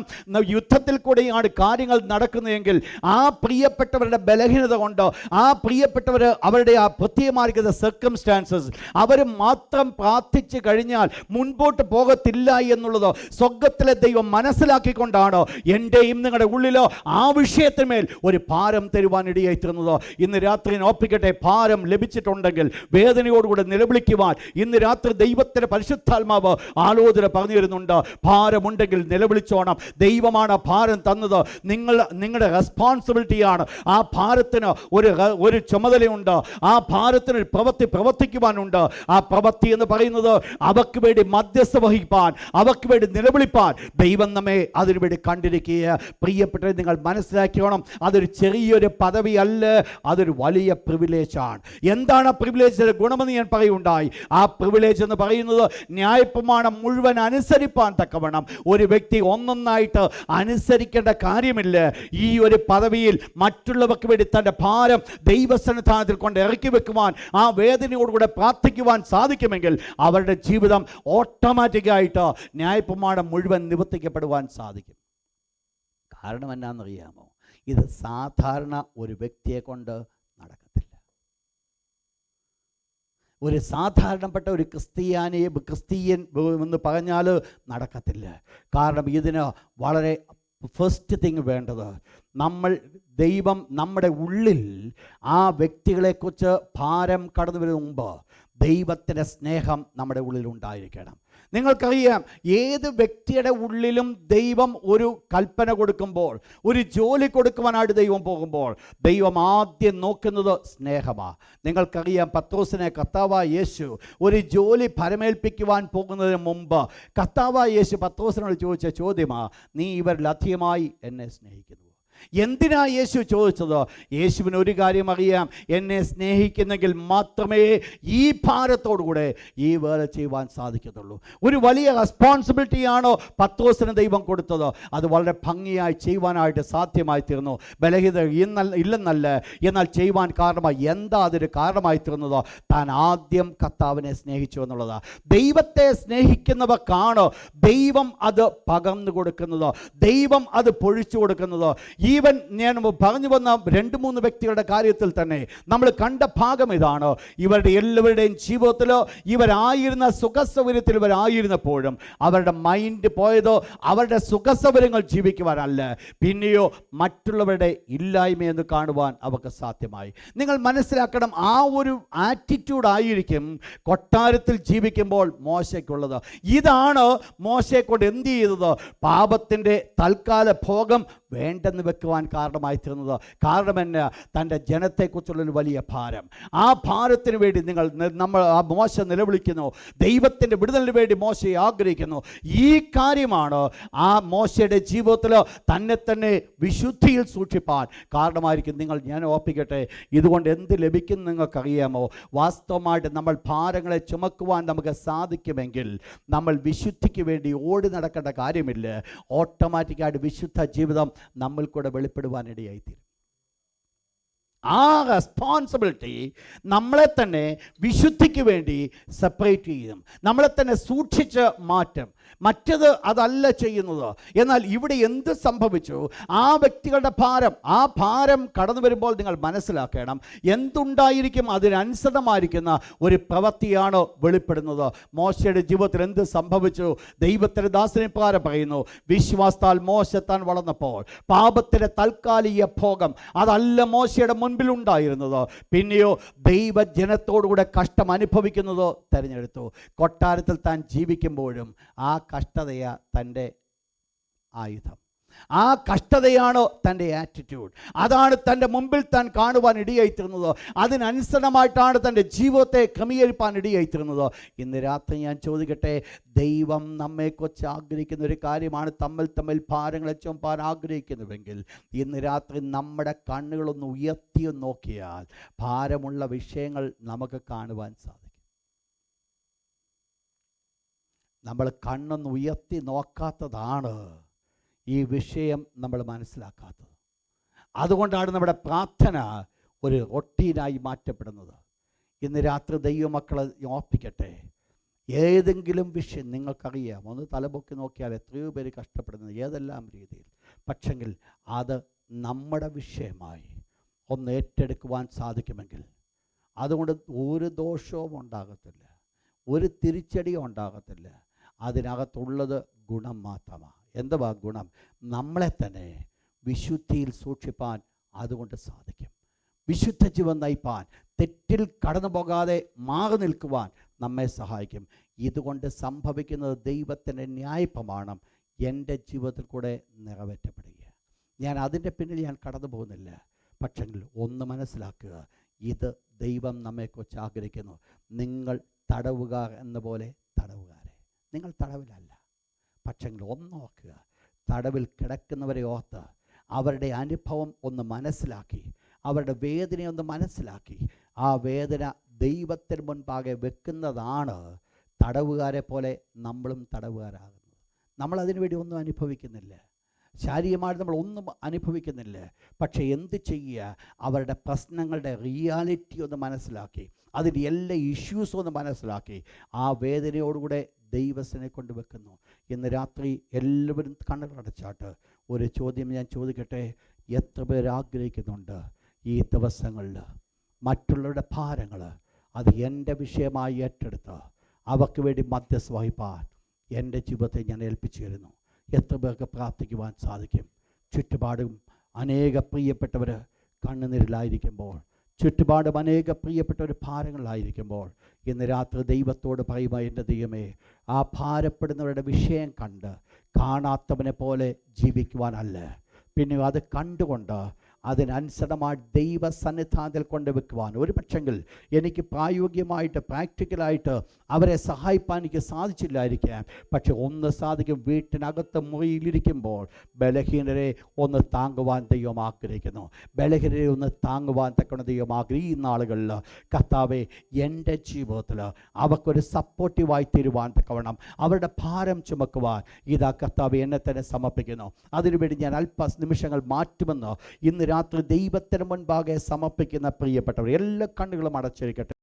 യുദ്ധത്തിൽ കൂടെയാണ് കാര്യങ്ങൾ നടക്കുന്നതെങ്കിൽ ആ പ്രിയപ്പെട്ടവരുടെ ബലഹീനത കൊണ്ട്, ആ പ്രിയപ്പെട്ടവർ അവരുടെ ആ പ്രത്യേകമായിരിക്കുന്ന സർക്കംസ്റ്റാൻസസ് അവർ മാത്രം പ്രാർത്ഥിച്ചു കഴിഞ്ഞാൽ മുൻപോട്ട് പോകത്തില്ല എന്നുള്ളത് സ്വർഗത്തിലെ ദൈവം മനസ്സിലാക്കിക്കൊണ്ടാണ് എൻ്റെയും നിങ്ങളുടെ ഉള്ളിലോ ആ വിഷയത്തിന്മേൽ ഒരു ഭാരം തരുവാനിടയായി തീർന്നത്. ഇന്ന് രാത്രി ഓർപ്പിക്കട്ടെ, ഭാരം ലഭിച്ചിട്ടുണ്ടെങ്കിൽ വേദനയോടുകൂടെ നിലവിളിക്കുവാൻ ഇന്ന് രാത്രി ദൈവത്തിൻ്റെ പരിശുദ്ധാത്മാവ് ആലോചന പറഞ്ഞു തരുന്നുണ്ട്. ഭാരമുണ്ടെങ്കിൽ നിലവിളിച്ചോണം. ദൈവമാണ് ആ ഭാരം തന്നത്. നിങ്ങളുടെ റെസ്പോൺസിബിലിറ്റിയാണ്. ആ ഭാരത്തിന് ഒരു ചുമതലയുണ്ട്. ആ ഭാരത്തിന് ഒരു പ്രവർത്തിക്കുവാനുണ്ട്. ആ പ്രവൃത്തി എന്ന് പറയുന്നത് അവർക്ക് വേണ്ടി മധ്യസ്ഥ വഹിപ്പാൻ, അവർക്ക് വേണ്ടി നിലവിളിപ്പാൻ ദൈവം നമ്മെ അതിനുവേണ്ടി കണ്ടിരിക്കുക. പ്രിയപ്പെട്ടവരെ, നിങ്ങൾ മനസ്സിലാക്കിയോണം, അതൊരു ചെറിയൊരു പദവിയല്ല, അതൊരു വലിയ പ്രിവിലേജാണ്. എന്താണ് ആ പ്രിവിലേജിന്റെ ഗുണമെന്ന് ഞാൻ പറയുണ്ടായി. ആ പ്രിവിലേജ് എന്ന് പറയുന്നത് ന്യായപ്രമാണം മുഴുവൻ അനുസരിപ്പാൻ തക്കവണ്ണം ഒരു വ്യക്തി ഒന്നൊന്നായിട്ട് അനുസരിക്കേണ്ട കാര്യമില്ല. ഈ ഒരു പദവിയിൽ മറ്റുള്ളവർക്ക് വേണ്ടി തൻ്റെ ഭാരം ദൈവസന്നിധാനത്തിൽ കൊണ്ട് ഇറക്കി വെക്കുവാൻ, ആ വേദനയോടുകൂടെ പ്രാർത്ഥിക്കുവാൻ സാധിക്കുമെങ്കിൽ അവരുടെ ജീവിതം ഓട്ടോമാറ്റിക്കായിട്ട് ന്യായപ്രമാണം മുഴുവൻ നിവർത്തിക്കപ്പെടുവാൻ സാധിക്കും. കാരണം എന്നാണെന്നറിയാമോ? ഇത് സാധാരണ ഒരു വ്യക്തിയെ കൊണ്ട് നടക്കത്തില്ല. ഒരു സാധാരണപ്പെട്ട ഒരു ക്രിസ്ത്യൻ എന്ന് പറഞ്ഞാൽ നടക്കത്തില്ല. കാരണം ഇതിന് വളരെ ഫസ്റ്റ് തിങ് വേണ്ടത്, ദൈവം നമ്മുടെ ഉള്ളിൽ ആ വ്യക്തികളെക്കുറിച്ച് ഭാരം കടന്നു വരുന്ന മുമ്പ് ദൈവത്തിൻ്റെ സ്നേഹം നമ്മുടെ ഉള്ളിൽ ഉണ്ടായിരിക്കണം. നിങ്ങൾക്കറിയാം, ഏത് വ്യക്തിയുടെ ഉള്ളിലും ദൈവം ഒരു കൽപ്പന കൊടുക്കുമ്പോൾ, ഒരു ജോലി കൊടുക്കുവാനായിട്ട് ദൈവം പോകുമ്പോൾ ദൈവം ആദ്യം നോക്കുന്നത് സ്നേഹമാണ്. നിങ്ങൾക്കറിയാം, പത്രോസിനെ കർത്താവായ യേശു ഒരു ജോലി ഫലമേൽപ്പിക്കുവാൻ പോകുന്നതിന് മുമ്പ് കർത്താവായ യേശു പത്രോസിനോട് ചോദിച്ച ചോദ്യമാണ്, നീ ഇവരിൽ അധികമായി എന്നെ സ്നേഹിക്കുന്നു. എന്തിനാ യേശു ചോദിച്ചത്? യേശുവിന് ഒരു കാര്യം അറിയാം, എന്നെ സ്നേഹിക്കുന്നെങ്കിൽ മാത്രമേ ഈ ഭാരത്തോടുകൂടെ ഈ വേല ചെയ്യുവാൻ സാധിക്കത്തുള്ളൂ. ഒരു വലിയ റെസ്പോൺസിബിലിറ്റിയാണോ പത്രോസിന് ദൈവം കൊടുത്തത്. അത് വളരെ ഭംഗിയായി ചെയ്യുവാനായിട്ട് സാധ്യമായി തീർന്നു. ബലഹീനത ഇല്ലെന്നല്ല, എന്നാൽ ചെയ്യുവാൻ കാരണമായി എന്താ അതൊരു കാരണമായി തീർന്നത്? താൻ ആദ്യം കർത്താവിനെ സ്നേഹിച്ചു എന്നുള്ളതാണ്. ദൈവത്തെ സ്നേഹിക്കുന്നവർക്കാണ് ദൈവം അത് പകർന്നു കൊടുക്കുന്നത്, ദൈവം അത് പൊഴിച്ചു കൊടുക്കുന്നത്. ഈവൻ ഞാൻ പറഞ്ഞു വന്ന 2-3 വ്യക്തികളുടെ കാര്യത്തിൽ തന്നെ നമ്മൾ കണ്ട ഭാഗം ഇതാണ്. ഇവരുടെ എല്ലാവരുടെയും ജീവിതത്തിൽ ഇവരായിരുന്ന സുഖസൗകര്യത്തിൽ ഇവരായിരുന്നപ്പോഴും അവരുടെ മൈൻഡ് പോയതോ അവരുടെ സുഖസൗകര്യങ്ങൾ ജീവിക്കുവാനല്ല, പിന്നെയോ മറ്റുള്ളവരുടെ ഇല്ലായ്മയെന്ന് കാണുവാൻ അവർക്ക് സാധ്യമായി. നിങ്ങൾ മനസ്സിലാക്കണം, ആ ഒരു ആറ്റിറ്റ്യൂഡായിരിക്കും കൊട്ടാരത്തിൽ ജീവിക്കുമ്പോൾ മോശയ്ക്കുള്ളത്. ഇതാണ് മോശയെ കൊണ്ട് എന്ത് ചെയ്തത്? പാപത്തിൻ്റെ തൽക്കാല ഭോഗം വേണ്ടെന്ന് വെക്കുവാൻ കാരണമായി തീർന്നത്. കാരണം എന്നാ? തൻ്റെ ജനത്തെക്കുറിച്ചുള്ളൊരു വലിയ ഭാരം. ആ ഭാരത്തിന് വേണ്ടി ആ മോശ നിലവിളിക്കുന്നു. ദൈവത്തിൻ്റെ വിടുതലിന് വേണ്ടി മോശയെ ആഗ്രഹിക്കുന്നു. ഈ കാര്യമാണ് ആ മോശയുടെ ജീവിതത്തിൽ തന്നെ വിശുദ്ധിയിൽ സൂക്ഷിപ്പാൻ കാരണമായിരിക്കും. ഞാൻ ഓർപ്പിക്കട്ടെ, ഇതുകൊണ്ട് എന്ത് ലഭിക്കും നിങ്ങൾക്കറിയാമോ? വാസ്തവമായിട്ട് നമ്മൾ ഭാരങ്ങളെ ചുമക്കുവാൻ നമുക്ക് സാധിക്കുമെങ്കിൽ നമ്മൾ വിശുദ്ധിക്ക് വേണ്ടി ഓടി നടക്കേണ്ട കാര്യമില്ല. ഓട്ടോമാറ്റിക്കായിട്ട് വിശുദ്ധ ജീവിതം നമ്മൾ കൂടെ വെളിപ്പെടുവാനിടയായിത്തീരും. ആ റെസ്പോൺസിബിലിറ്റി നമ്മളെ തന്നെ വിശുദ്ധിക്ക് വേണ്ടി സെപ്പറേറ്റ് ചെയ്യും, നമ്മളെ തന്നെ സൂക്ഷിച്ച് മാറ്റും. മറ്റത് അതല്ല ചെയ്യുന്നത്. എന്നാൽ ഇവിടെ എന്ത് സംഭവിച്ചു? ആ വ്യക്തികളുടെ ആ ഭാരം കടന്നു വരുമ്പോൾ നിങ്ങൾ മനസ്സിലാക്കണം, എന്തുണ്ടായിരിക്കും അതിനനുസൃതമായിരിക്കുന്ന ഒരു പ്രവൃത്തിയാണ് വെളിപ്പെടുന്നത്. മോശയുടെ ജീവിതത്തിൽ എന്ത് സംഭവിച്ചു? ദൈവത്തിൻ്റെ ദാസനെ പ്രകാരം പറയുന്നു, വിശ്വാസത്താൽ മോശ താൻ വളർന്നപ്പോൾ പാപത്തിൻ്റെ താൽക്കാലിക ഭോഗം അതല്ല മോശയുടെ മുൻപിലുണ്ടായിരുന്നത്, പിന്നെയോ ദൈവജനത്തോടുകൂടെ കഷ്ടം അനുഭവിക്കുന്നത് തിരഞ്ഞെടുത്തു. കൊട്ടാരത്തിൽ താൻ ജീവിക്കുമ്പോഴും ആ കഷ്ടതയ തൻ്റെ ആയുധം. ആ കഷ്ടതയാണോ തൻ്റെ ആറ്റിറ്റ്യൂഡ്? അതാണ് തൻ്റെ മുമ്പിൽ താൻ കാണുവാൻ ഇടയായിത്തീർന്നത്. അതിനനുസരണമായിട്ടാണ് തൻ്റെ ജീവിതത്തെ ക്രമീകരിപ്പാൻ ഇടയായിത്തീർന്നത്. ഇന്ന് രാത്രി ഞാൻ ചോദിക്കട്ടെ, ദൈവം നമ്മെക്കുറിച്ച് ആഗ്രഹിക്കുന്ന ഒരു കാര്യമാണ് തമ്മിൽ ഭാരങ്ങളെ ചുമപ്പാൻ ആഗ്രഹിക്കുന്നുവെങ്കിൽ ഇന്ന് രാത്രി നമ്മുടെ കണ്ണുകളൊന്ന് ഉയർത്തി നോക്കിയാൽ ഭാരമുള്ള വിഷയങ്ങൾ നമുക്ക് കാണുവാൻ സാധിക്കും. നമ്മൾ കണ്ണൊന്ന് ഉയർത്തി നോക്കാത്തതാണ് ഈ വിഷയം നമ്മൾ മനസ്സിലാക്കാത്തത്. അതുകൊണ്ടാണ് നമ്മുടെ പ്രാർത്ഥന ഒരു റൊട്ടീനായി മാറ്റപ്പെടുന്നത്. ഇന്ന് രാത്രി ദൈവമക്കളെ ഓർപ്പിക്കട്ടെ, ഏതെങ്കിലും വിഷയം നിങ്ങൾക്കറിയാം, ഒന്ന് തലപൊക്കി നോക്കിയാൽ എത്രയോ പേര് കഷ്ടപ്പെടുന്നത് ഏതെല്ലാം രീതിയിൽ. പക്ഷെങ്കിൽ അത് നമ്മുടെ വിഷയമായി ഒന്ന് ഏറ്റെടുക്കുവാൻ സാധിക്കുമെങ്കിൽ അതുകൊണ്ട് ഒരു ദോഷവും ഉണ്ടാകത്തില്ല, ഒരു തിരിച്ചടിയും ഉണ്ടാകത്തില്ല. അതിനകത്തുള്ളത് ഗുണം മാത്രമാണ്. എന്തുവാ ഗുണം? നമ്മളെ തന്നെ വിശുദ്ധിയിൽ സൂക്ഷിപ്പാൻ അതുകൊണ്ട് സാധിക്കും. വിശുദ്ധ ജീവൻ നയിപ്പാൻ, തെറ്റിൽ കടന്നു പോകാതെ മാറി നിൽക്കുവാൻ നമ്മെ സഹായിക്കും. ഇതുകൊണ്ട് സംഭവിക്കുന്നത് ദൈവത്തിൻ്റെ ന്യായപ്രമാണം എൻ്റെ ജീവിതത്തിൽ കൂടെ നിറവേറ്റപ്പെടുക. ഞാൻ അതിൻ്റെ പിന്നിൽ ഞാൻ കടന്നു പോകുന്നില്ല. പക്ഷെങ്കിൽ ഒന്ന് മനസ്സിലാക്കുക, ഇത് ദൈവം നമ്മെക്കുറിച്ച് ആഗ്രഹിക്കുന്നു. നിങ്ങൾ തടവുകാർ എന്ന പോലെ തടവുകാരെ. നിങ്ങൾ തടവിലല്ല. പക്ഷെങ്കിൽ ഒന്നോർക്കുക, തടവിൽ കിടക്കുന്നവരെ ഓർത്ത് അവരുടെ അനുഭവം ഒന്ന് മനസ്സിലാക്കി, അവരുടെ വേദനയൊന്ന് മനസ്സിലാക്കി, ആ വേദന ദൈവത്തിന് മുൻപാകെ വെക്കുന്നതാണ് തടവുകാരെ പോലെ നമ്മളും തടവുകാരാകുന്നത്. നമ്മളതിനു വേണ്ടി ഒന്നും അനുഭവിക്കുന്നില്ല, ശാരീരികമായിട്ട് നമ്മൾ ഒന്നും അനുഭവിക്കുന്നില്ല. പക്ഷേ എന്ത് ചെയ്യുക? അവരുടെ പ്രശ്നങ്ങളുടെ റിയാലിറ്റി ഒന്ന് മനസ്സിലാക്കി, അതിൻ്റെ എല്ലാ ഇഷ്യൂസും ഒന്ന് മനസ്സിലാക്കി ആ വേദനയോടുകൂടെ ദൈവത്തിനെ കൊണ്ട് വെക്കുന്നു. ഇന്ന് രാത്രി എല്ലാവരും കണ്ണുകളടച്ചാട്ട് ഒരു ചോദ്യം ഞാൻ ചോദിക്കട്ടെ, എത്ര പേർ ആഗ്രഹിക്കുന്നുണ്ട് ഈ ദിവസങ്ങളിൽ മറ്റുള്ളവരുടെ ഭാരങ്ങൾ അത് എൻ്റെ വിഷയമായി ഏറ്റെടുത്ത് അവർക്ക് വേണ്ടി മധ്യസ്ഥ വഹിപ്പാൻ എൻ്റെ ജീവിതത്തെ ഞാൻ ഏൽപ്പിച്ചു തരുന്നു? എത്ര പേർക്ക് പ്രാർത്ഥിക്കുവാൻ സാധിക്കും? ചുറ്റുപാടും അനേക പ്രിയപ്പെട്ടവർ കണ്ണുനീരിലായിരിക്കുമ്പോൾ, ചുറ്റുപാടും അനേക പ്രിയപ്പെട്ടവർ ഭാരങ്ങളിലായിരിക്കുമ്പോൾ ഇന്ന് രാത്രി ദൈവത്തോട് പറയുക, എൻ്റെ ദൈവമേ, ആ ഭാരപ്പെടുന്നവരുടെ വിഷയം കണ്ട് കാണാത്തവനെ പോലെ ജീവിക്കുവാനല്ല, പിന്നെ അത് കണ്ടുകൊണ്ട് അതിനനുസരണമായി ദൈവസന്നിധാനത്തിൽ കൊണ്ടുവെക്കുവാൻ. ഒരു പക്ഷെങ്കിൽ എനിക്ക് പ്രായോഗികമായിട്ട് പ്രാക്ടിക്കലായിട്ട് അവരെ സഹായിപ്പാൻ എനിക്ക് സാധിച്ചില്ലായിരിക്കാം. പക്ഷെ ഒന്ന് സാധിക്കും, വീട്ടിനകത്ത് മുറിയിലിരിക്കുമ്പോൾ ബലഹീനരെ ഒന്ന് താങ്ങുവാൻ ദൈവം ആഗ്രഹിക്കുന്നു. ബലഹീനരെ ഒന്ന് താങ്ങുവാൻ തക്കണ ദൈവം ഈ നാളുകളിൽ കർത്താവേ, എൻ്റെ ജീവിതത്തിൽ അവർക്കൊരു സപ്പോർട്ടീവായി തീരുവാൻ തക്കവണ്ണം അവരുടെ ഭാരം ചുമക്കുവാൻ ഇതാ കർത്താവേ എന്നെ തന്നെ സമർപ്പിക്കുന്നു. അതിനുവേണ്ടി ഞാൻ അല്പ നിമിഷങ്ങൾ മാറ്റുമെന്ന് ഇന്ന് രാത്രി ദൈവത്തിന് മുൻപാകെ സമർപ്പിക്കുന്ന പ്രിയപ്പെട്ടവർ എല്ലാ കണ്ണുകളും അടച്ചിരിക്കട്ടെ.